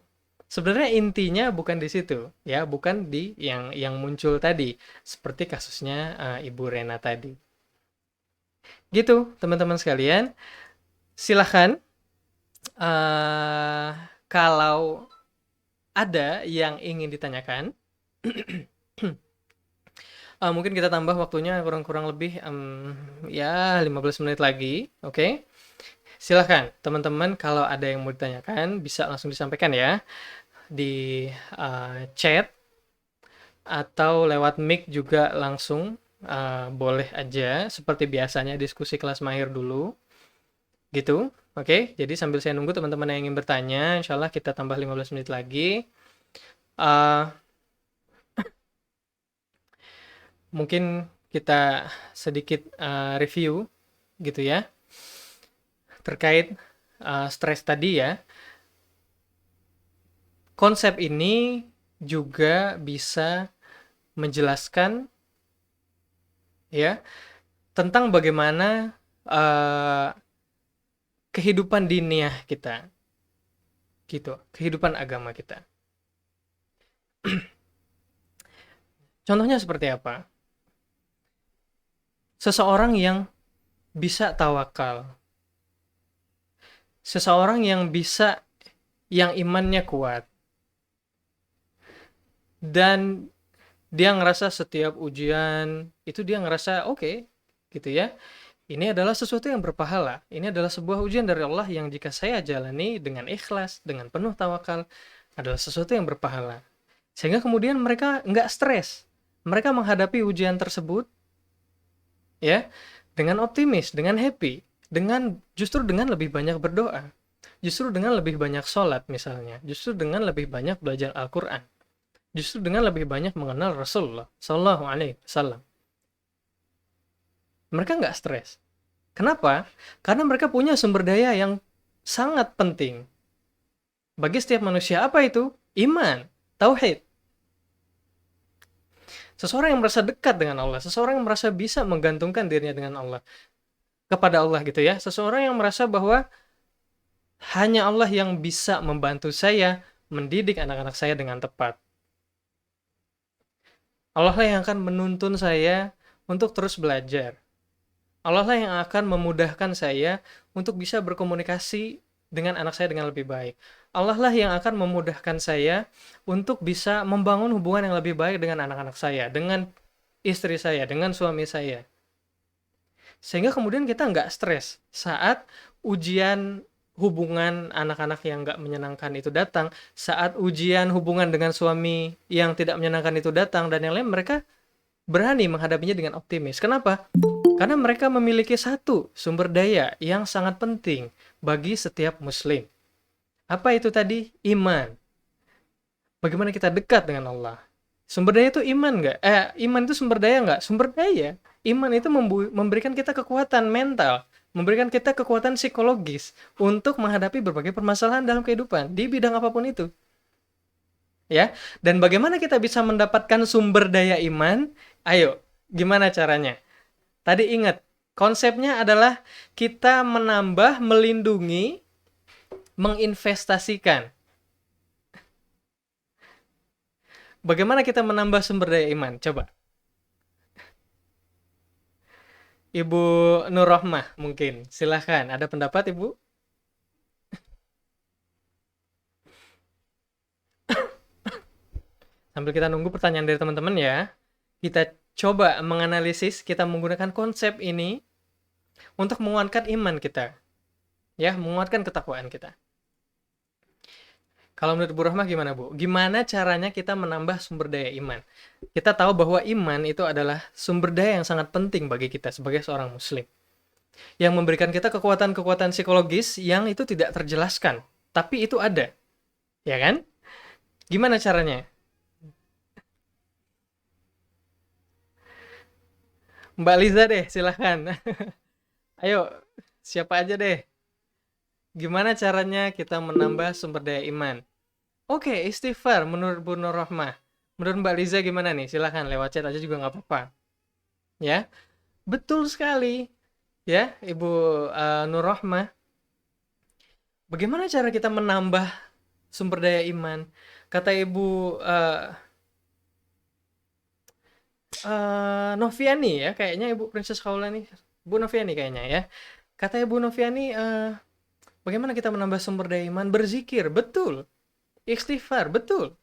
Sebenarnya intinya bukan di situ, ya, bukan di yang muncul tadi, seperti kasusnya Ibu Rena tadi. Gitu, teman-teman sekalian. Silahkan, kalau ada yang ingin ditanyakan, mungkin kita tambah waktunya kurang lebih ya 15 menit lagi, oke? Silahkan, teman-teman, kalau ada yang mau ditanyakan, bisa langsung disampaikan ya di chat, atau lewat mic juga langsung, boleh aja, seperti biasanya diskusi kelas mahir dulu, gitu. Oke, jadi sambil saya nunggu teman-teman yang ingin bertanya, insya Allah kita tambah 15 menit lagi. Uh, Mungkin kita sedikit review, gitu ya, terkait stres tadi ya. Konsep ini juga bisa menjelaskan ya tentang bagaimana kehidupan diniyah kita. gitu, kehidupan agama kita. Contohnya seperti apa? Seseorang yang bisa tawakal, seseorang yang imannya kuat, dan dia ngerasa setiap ujian itu dia ngerasa oke, gitu ya. Ini adalah sesuatu yang berpahala. Ini adalah sebuah ujian dari Allah yang jika saya jalani dengan ikhlas, dengan penuh tawakal, adalah sesuatu yang berpahala. Sehingga kemudian mereka nggak stres. Mereka menghadapi ujian tersebut ya dengan optimis, dengan happy, justru dengan lebih banyak berdoa, justru dengan lebih banyak sholat misalnya, justru dengan lebih banyak belajar Al-Quran, justru dengan lebih banyak mengenal Rasulullah Sallallahu Alaihi Wasallam. Mereka nggak stres. Kenapa? Karena mereka punya sumber daya yang sangat penting bagi setiap manusia. Apa itu? Iman, tauhid. Seseorang yang merasa dekat dengan Allah, seseorang yang merasa bisa menggantungkan dirinya dengan Allah, kepada Allah gitu ya. Seseorang yang merasa bahwa hanya Allah yang bisa membantu saya mendidik anak-anak saya dengan tepat. Allah lah yang akan menuntun saya untuk terus belajar. Allah lah yang akan memudahkan saya untuk bisa berkomunikasi dengan anak saya dengan lebih baik. Allah lah yang akan memudahkan saya untuk bisa membangun hubungan yang lebih baik dengan anak-anak saya, dengan istri saya, dengan suami saya. Sehingga kemudian kita nggak stres saat ujian hubungan anak-anak yang nggak menyenangkan itu datang, saat ujian hubungan dengan suami yang tidak menyenangkan itu datang, dan yang lain, mereka berani menghadapinya dengan optimis. Kenapa? Karena mereka memiliki satu sumber daya yang sangat penting bagi setiap muslim. Apa itu tadi? Iman. Bagaimana kita dekat dengan Allah? Sumber daya itu iman nggak? Iman itu sumber daya nggak? Sumber daya. Iman itu memberikan kita kekuatan mental, memberikan kita kekuatan psikologis untuk menghadapi berbagai permasalahan dalam kehidupan, di bidang apapun itu. Ya, dan bagaimana kita bisa mendapatkan sumber daya iman? Ayo, gimana caranya? Tadi ingat, konsepnya adalah kita menambah, melindungi, menginvestasikan. Bagaimana kita menambah sumber daya iman? Coba. Ibu Nur Rohmah mungkin. Silahkan, ada pendapat Ibu? Sambil kita nunggu pertanyaan dari teman-teman ya, kita coba menganalisis, kita menggunakan konsep ini untuk menguatkan iman kita. Ya, menguatkan ketakwaan kita. Kalau menurut Bu Rohmah gimana, Bu? Gimana caranya kita menambah sumber daya iman? Kita tahu bahwa iman itu adalah sumber daya yang sangat penting bagi kita sebagai seorang muslim. Yang memberikan kita kekuatan-kekuatan psikologis yang itu tidak terjelaskan. Tapi itu ada. Ya kan? Gimana caranya? Mbak Liza deh, silahkan. Ayo, siapa aja deh. Gimana caranya kita menambah sumber daya iman? Oke, istighfar menurut Bu Nur Rohmah. Menurut Mbak Liza gimana nih? Silahkan lewat chat aja juga nggak apa-apa. Ya, betul sekali. Ya, Ibu Nur Rohmah. Bagaimana cara kita menambah sumber daya iman? Kata Ibu Noviani ya, kayaknya Ibu Princess Kaulani, Bu Noviani kayaknya ya. Kata Ibu Noviani, bagaimana kita menambah sumber daya iman? Berzikir, betul. Istighfar, betul.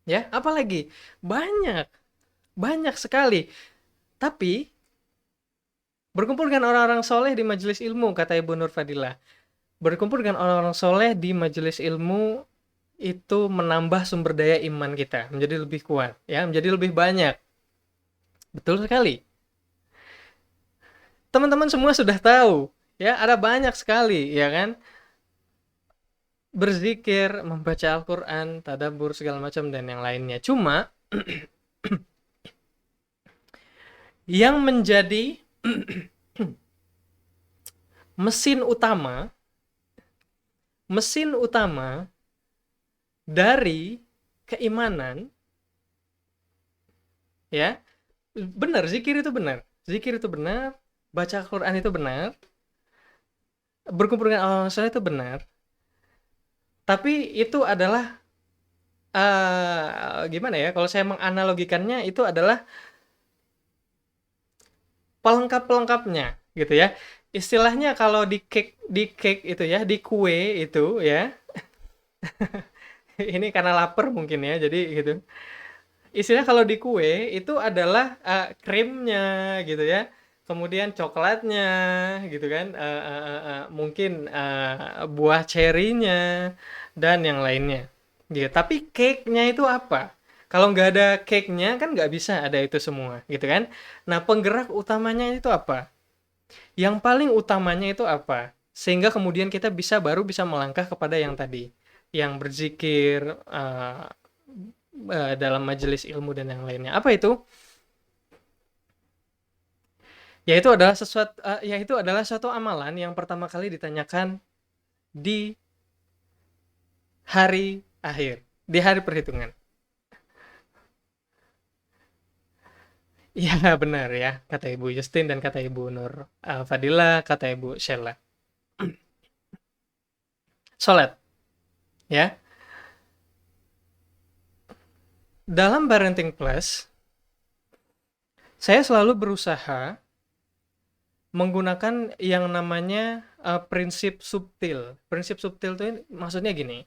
Ya, apalagi? Banyak. Banyak sekali. Tapi, berkumpul dengan orang-orang soleh di majelis ilmu, kata Ibu Nur Fadilah. Berkumpul dengan orang-orang soleh di majelis ilmu itu menambah sumber daya iman kita menjadi lebih kuat, ya, menjadi lebih banyak. Betul sekali. Teman-teman semua sudah tahu, ya, ada banyak sekali, ya kan? Berzikir, membaca Al-Quran, tadabbur segala macam dan yang lainnya. Cuma yang menjadi mesin utama dari keimanan, ya, benar, zikir itu benar, baca Al-Quran itu benar, berkumpul dengan orang soleh itu benar. Tapi itu adalah gimana ya? Kalau saya menganalogikannya itu adalah pelengkap-pelengkapnya gitu ya. Istilahnya kalau di cake itu ya, di kue itu ya. Ini karena lapar mungkin ya, jadi gitu. Istilah kalau di kue itu adalah krimnya gitu ya, kemudian coklatnya gitu kan, mungkin buah cerinya dan yang lainnya. Gitu. Tapi cake-nya itu apa? Kalau nggak ada cake-nya kan nggak bisa ada itu semua, gitu kan? Nah, penggerak utamanya itu apa? Yang paling utamanya itu apa? Sehingga kemudian kita baru bisa melangkah kepada yang tadi, yang berzikir, dalam majelis ilmu dan yang lainnya. Apa itu? Yaitu adalah suatu amalan yang pertama kali ditanyakan di hari akhir, di hari perhitungan. Iya benar ya, kata Ibu Justin dan kata Ibu Nur Fadila, kata Ibu Sheila. Salat, ya. Dalam Parenting Plus, saya selalu berusaha menggunakan yang namanya prinsip subtil. Prinsip subtil itu maksudnya gini,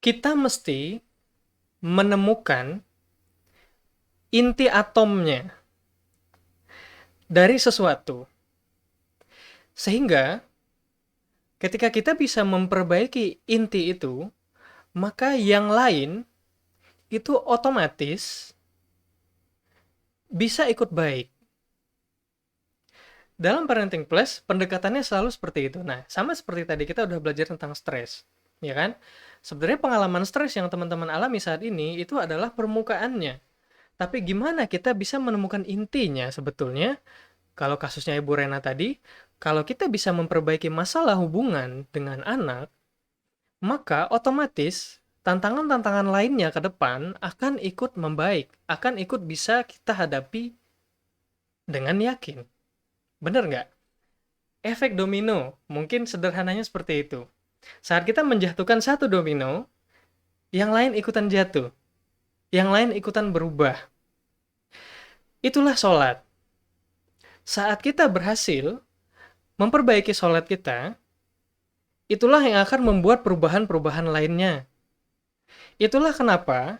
kita mesti menemukan inti atomnya dari sesuatu. Sehingga ketika kita bisa memperbaiki inti itu, maka yang lain itu otomatis bisa ikut baik. Dalam Parenting Plus, pendekatannya selalu seperti itu. Nah, sama seperti tadi kita udah belajar tentang stres, ya kan? Sebenarnya pengalaman stres yang teman-teman alami saat ini itu adalah permukaannya. Tapi gimana kita bisa menemukan intinya sebetulnya? Kalau kasusnya Ibu Rena tadi, kalau kita bisa memperbaiki masalah hubungan dengan anak, maka otomatis tantangan-tantangan lainnya ke depan akan ikut membaik, akan ikut bisa kita hadapi dengan yakin. Bener nggak? Efek domino, mungkin sederhananya seperti itu. Saat kita menjatuhkan satu domino, yang lain ikutan jatuh, yang lain ikutan berubah. Itulah sholat. Saat kita berhasil memperbaiki sholat kita, itulah yang akan membuat perubahan-perubahan lainnya. Itulah kenapa,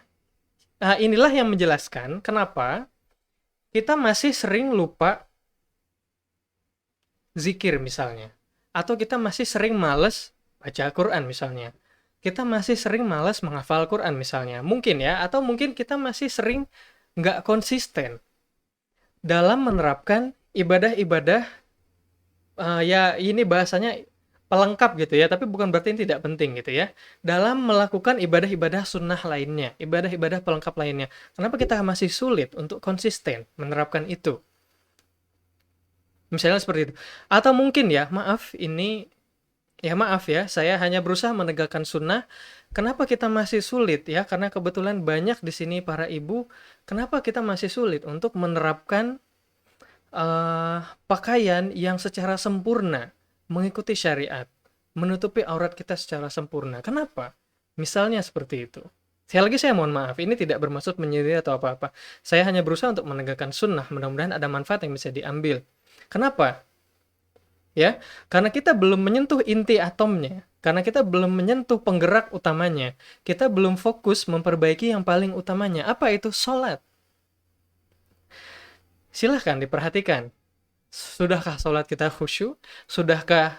inilah yang menjelaskan kenapa kita masih sering lupa zikir misalnya. Atau kita masih sering males baca Al-Quran misalnya. Kita masih sering males menghafal Al-Quran misalnya. Mungkin ya, atau mungkin kita masih sering nggak konsisten dalam menerapkan ibadah-ibadah, ya ini bahasanya pelengkap gitu ya, tapi bukan berarti ini tidak penting gitu ya. Dalam melakukan ibadah-ibadah sunnah lainnya, ibadah-ibadah pelengkap lainnya. Kenapa kita masih sulit untuk konsisten menerapkan itu? Misalnya seperti itu. Atau mungkin ya, maaf ya, saya hanya berusaha menegakkan sunnah. Kenapa kita masih sulit ya? Karena kebetulan banyak di sini para ibu, kenapa kita masih sulit untuk menerapkan pakaian yang secara sempurna mengikuti syariat, menutupi aurat kita secara sempurna. Kenapa? Misalnya seperti itu. Sekali lagi saya mohon maaf, ini tidak bermaksud menyindir atau apa-apa. Saya hanya berusaha untuk menegakkan sunnah, mudah-mudahan ada manfaat yang bisa diambil. Kenapa? Ya, karena kita belum menyentuh inti atomnya, karena kita belum menyentuh penggerak utamanya, kita belum fokus memperbaiki yang paling utamanya. Apa itu? Sholat. Silahkan diperhatikan. Sudahkah sholat kita khusyuk? Sudahkah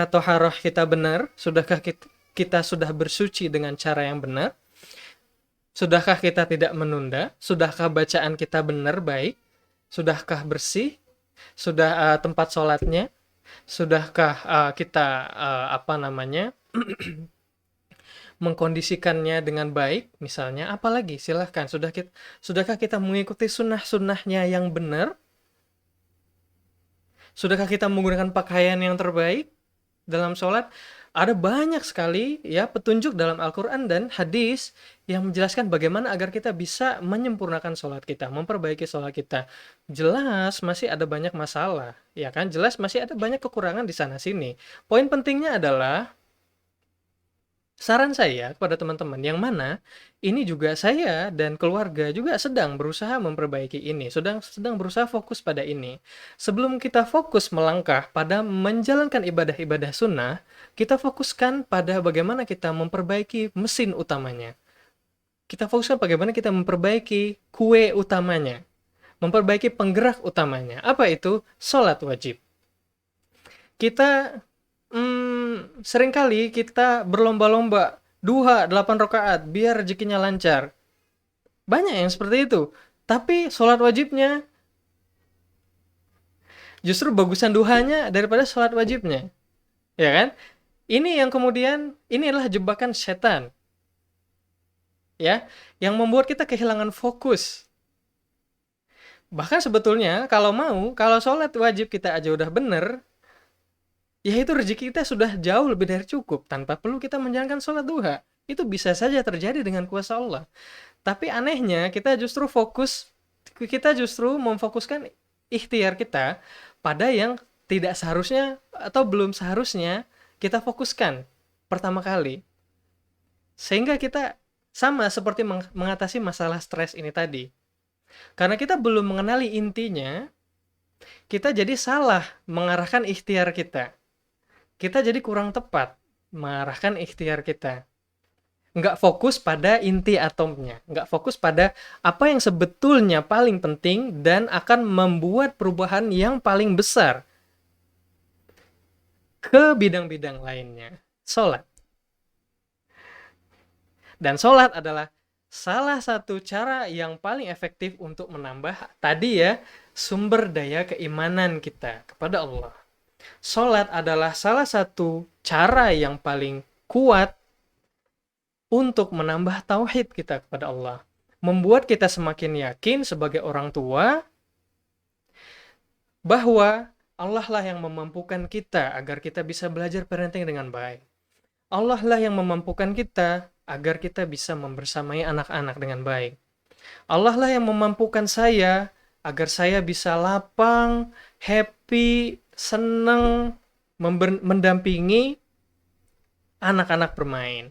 toharoh kita benar? Sudahkah kita sudah bersuci dengan cara yang benar? Sudahkah kita tidak menunda? Sudahkah bacaan kita benar baik? Sudahkah bersih? Sudah tempat sholatnya? Sudahkah kita mengkondisikannya dengan baik? Misalnya, apalagi? Silahkan. Sudahkah kita mengikuti sunnah-sunnahnya yang benar? Sudahkah kita menggunakan pakaian yang terbaik dalam sholat? Ada banyak sekali ya petunjuk dalam Al-Qur'an dan hadis yang menjelaskan bagaimana agar kita bisa menyempurnakan sholat kita, memperbaiki sholat kita. Jelas masih ada banyak masalah, ya kan? Jelas masih ada banyak kekurangan di sana sini. Poin pentingnya adalah saran saya kepada teman-teman yang mana ini juga saya dan keluarga juga sedang berusaha memperbaiki ini, sedang berusaha fokus pada ini. Sebelum kita fokus melangkah pada menjalankan ibadah-ibadah sunnah, kita fokuskan pada bagaimana kita memperbaiki mesin utamanya. Kita fokuskan bagaimana kita memperbaiki kue utamanya, memperbaiki penggerak utamanya. Apa itu? Sholat wajib. Kita seringkali kita berlomba-lomba duha 8 rakaat biar rezekinya lancar. Banyak yang seperti itu. Tapi sholat wajibnya justru bagusan duhanya daripada sholat wajibnya. Ya kan? Ini yang kemudian, ini adalah jebakan setan. Ya, yang membuat kita kehilangan fokus. Bahkan sebetulnya kalau kalau sholat wajib kita aja udah bener, ya itu rezeki kita sudah jauh lebih dari cukup tanpa perlu kita menjalankan sholat duha. Itu bisa saja terjadi dengan kuasa Allah. Tapi anehnya kita justru memfokuskan ikhtiar kita pada yang tidak seharusnya atau belum seharusnya kita fokuskan pertama kali. Sehingga kita sama seperti mengatasi masalah stres ini tadi. Karena kita belum mengenali intinya, kita jadi salah mengarahkan ikhtiar kita. Kita jadi kurang tepat mengarahkan ikhtiar kita. Nggak fokus pada inti atomnya. Nggak fokus pada apa yang sebetulnya paling penting dan akan membuat perubahan yang paling besar ke bidang-bidang lainnya. Sholat. Dan sholat adalah salah satu cara yang paling efektif untuk menambah tadi ya sumber daya keimanan kita kepada Allah. Sholat adalah salah satu cara yang paling kuat untuk menambah tauhid kita kepada Allah. Membuat kita semakin yakin sebagai orang tua bahwa Allah lah yang memampukan kita agar kita bisa belajar parenting dengan baik. Allah lah yang memampukan kita agar kita bisa membersamai anak-anak dengan baik. Allah lah yang memampukan saya agar saya bisa lapang, happy, senang mendampingi anak-anak bermain.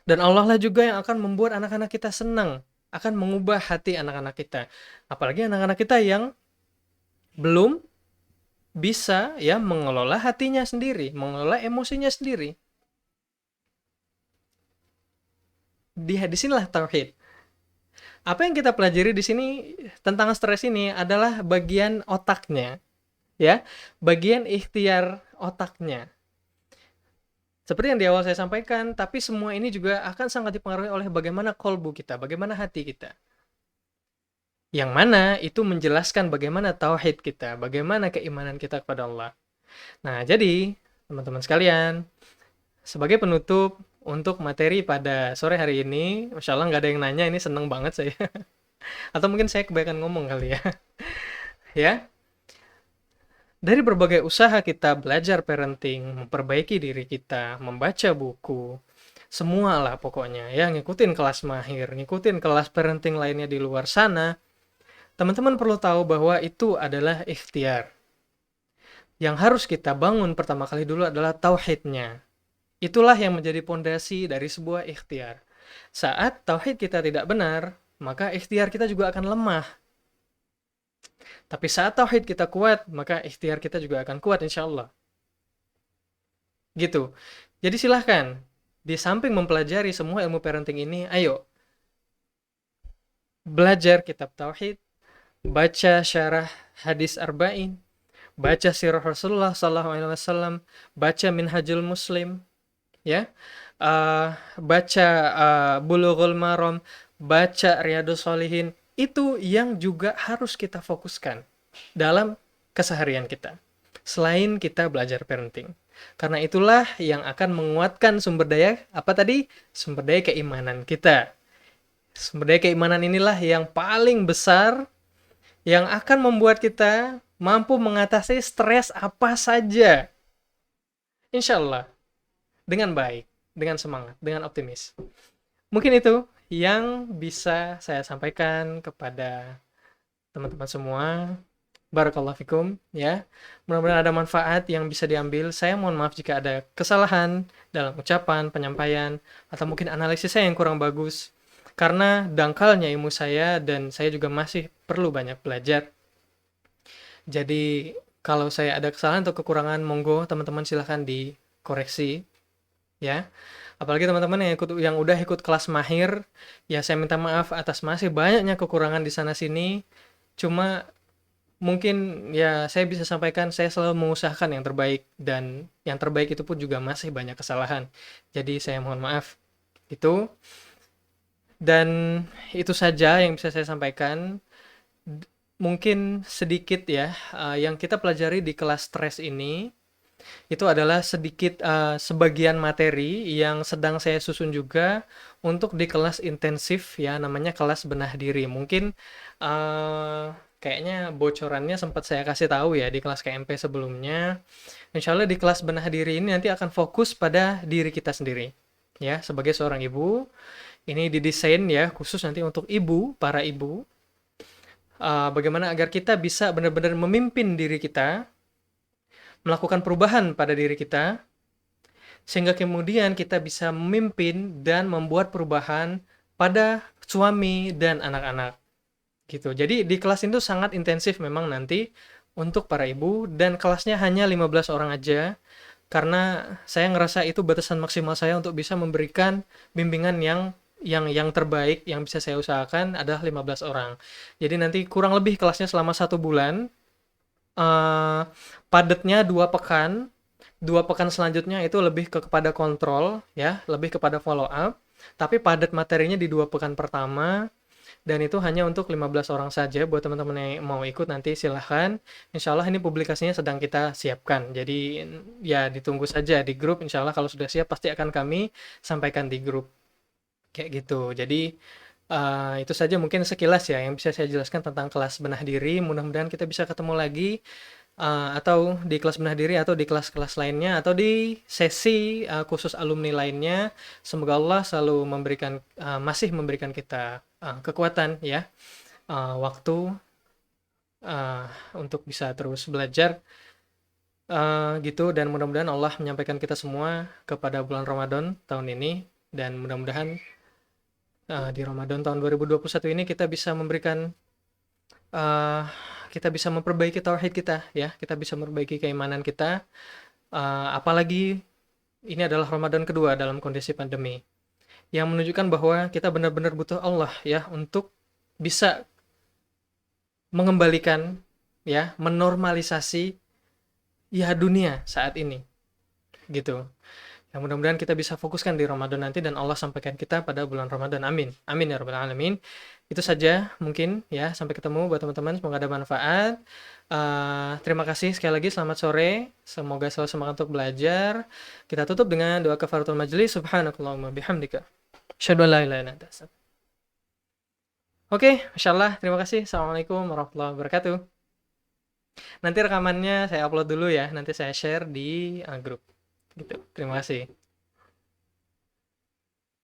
Dan Allah lah juga yang akan membuat anak-anak kita senang, akan mengubah hati anak-anak kita. Apalagi anak-anak kita yang belum bisa ya mengelola hatinya sendiri, mengelola emosinya sendiri. Di sinilah tauhid. Apa yang kita pelajari di sini tentang stres ini adalah bagian otaknya, ya, bagian ikhtiar otaknya. Seperti yang di awal saya sampaikan, tapi semua ini juga akan sangat dipengaruhi oleh bagaimana kolbu kita, bagaimana hati kita. Yang mana itu menjelaskan bagaimana tauhid kita, bagaimana keimanan kita kepada Allah. Nah, jadi teman-teman sekalian, sebagai penutup untuk materi pada sore hari ini, Masya Allah nggak ada yang nanya, ini seneng banget saya. Atau mungkin saya kebanyakan ngomong kali ya. Ya, dari berbagai usaha kita belajar parenting, memperbaiki diri kita, membaca buku, semua lah pokoknya ya, ngikutin kelas mahir, ngikutin kelas parenting lainnya di luar sana, teman-teman perlu tahu bahwa itu adalah ikhtiar. Yang harus kita bangun pertama kali dulu adalah tauhidnya. Itulah yang menjadi pondasi dari sebuah ikhtiar. Saat tauhid kita tidak benar, maka ikhtiar kita juga akan lemah. Tapi saat tauhid kita kuat, maka ikhtiar kita juga akan kuat insya Allah. Gitu. Jadi silahkan, di samping mempelajari semua ilmu parenting ini, ayo belajar kitab tauhid, baca syarah hadis arba'in, baca sirah Rasulullah SAW, baca Minhajul Muslim, ya, baca Bulughul Maram, baca Riyadhus Shalihin. Itu yang juga harus kita fokuskan dalam keseharian kita, selain kita belajar parenting. Karena itulah yang akan menguatkan sumber daya, apa tadi? Sumber daya keimanan kita. Sumber daya keimanan inilah yang paling besar, yang akan membuat kita mampu mengatasi stres apa saja. Insya Allah, dengan baik, dengan semangat, dengan optimis. Mungkin itu yang bisa saya sampaikan kepada teman-teman semua. Barakallahu fikum ya. Mudah-mudahan ada manfaat yang bisa diambil. Saya mohon maaf jika ada kesalahan dalam ucapan, penyampaian, atau mungkin analisis saya yang kurang bagus. Karena dangkalnya ilmu saya dan saya juga masih perlu banyak belajar. Jadi kalau saya ada kesalahan atau kekurangan, monggo teman-teman silahkan dikoreksi ya. Apalagi teman-teman yang udah ikut kelas mahir, ya saya minta maaf atas masih banyaknya kekurangan di sana sini. Cuma mungkin ya saya bisa sampaikan saya selalu mengusahakan yang terbaik dan yang terbaik itu pun juga masih banyak kesalahan. Jadi saya mohon maaf. Itu dan itu saja yang bisa saya sampaikan. Mungkin sedikit ya yang kita pelajari di kelas stres ini itu adalah sedikit sebagian materi yang sedang saya susun juga untuk di kelas intensif ya, namanya kelas benah diri. Mungkin kayaknya bocorannya sempat saya kasih tahu ya di kelas KMP sebelumnya. Insya Allah di kelas benah diri ini nanti akan fokus pada diri kita sendiri. Ya, sebagai seorang ibu, ini didesain ya khusus nanti untuk ibu, para ibu. Bagaimana agar kita bisa benar-benar memimpin diri kita, melakukan perubahan pada diri kita, sehingga kemudian kita bisa memimpin dan membuat perubahan pada suami dan anak-anak. Gitu. Jadi di kelas itu sangat intensif memang nanti untuk para ibu dan kelasnya hanya 15 orang aja karena saya ngerasa itu batasan maksimal saya untuk bisa memberikan bimbingan yang terbaik yang bisa saya usahakan adalah 15 orang. Jadi nanti kurang lebih kelasnya selama 1 bulan. Padatnya 2 pekan. 2 pekan selanjutnya itu lebih kepada kontrol ya, lebih kepada follow up. Tapi padat materinya di 2 pekan pertama. Dan itu hanya untuk 15 orang saja. Buat teman-teman yang mau ikut nanti silahkan. Insya Allah ini publikasinya sedang kita siapkan. Jadi ya ditunggu saja di grup. Insya Allah kalau sudah siap pasti akan kami sampaikan di grup. Kayak gitu. Jadi itu saja mungkin sekilas ya yang bisa saya jelaskan tentang kelas benah diri. Mudah-mudahan kita bisa ketemu lagi atau di kelas benah diri atau di kelas-kelas lainnya atau di sesi khusus alumni lainnya. Semoga Allah selalu masih memberikan kita kekuatan ya, waktu untuk bisa terus belajar gitu, dan mudah-mudahan Allah menyampaikan kita semua kepada bulan Ramadan tahun ini, dan mudah-mudahan di Ramadan tahun 2021 ini kita bisa memberikan kita bisa memperbaiki tauhid kita ya, kita bisa memperbaiki keimanan kita, apalagi ini adalah Ramadan kedua dalam kondisi pandemi yang menunjukkan bahwa kita benar-benar butuh Allah ya untuk bisa mengembalikan ya, menormalisasi ya dunia saat ini gitu. Ya, mudah-mudahan kita bisa fokuskan di Ramadan nanti dan Allah sampaikan kita pada bulan Ramadan. Amin. Amin ya rabbal alamin. Itu saja mungkin ya. Sampai ketemu buat teman-teman. Semoga ada manfaat. Terima kasih sekali lagi. Selamat sore. Semoga selalu semangat untuk belajar. Kita tutup dengan doa kafaratul majlis. Subhanakallahumma bihamdika. Asyhadu an la ilaha illa anta astaghfiruka. Oke, masyaallah. Terima kasih. Assalamualaikum warahmatullahi wabarakatuh. Nanti rekamannya saya upload dulu ya. Nanti saya share di grup. Gitu. Terima kasih.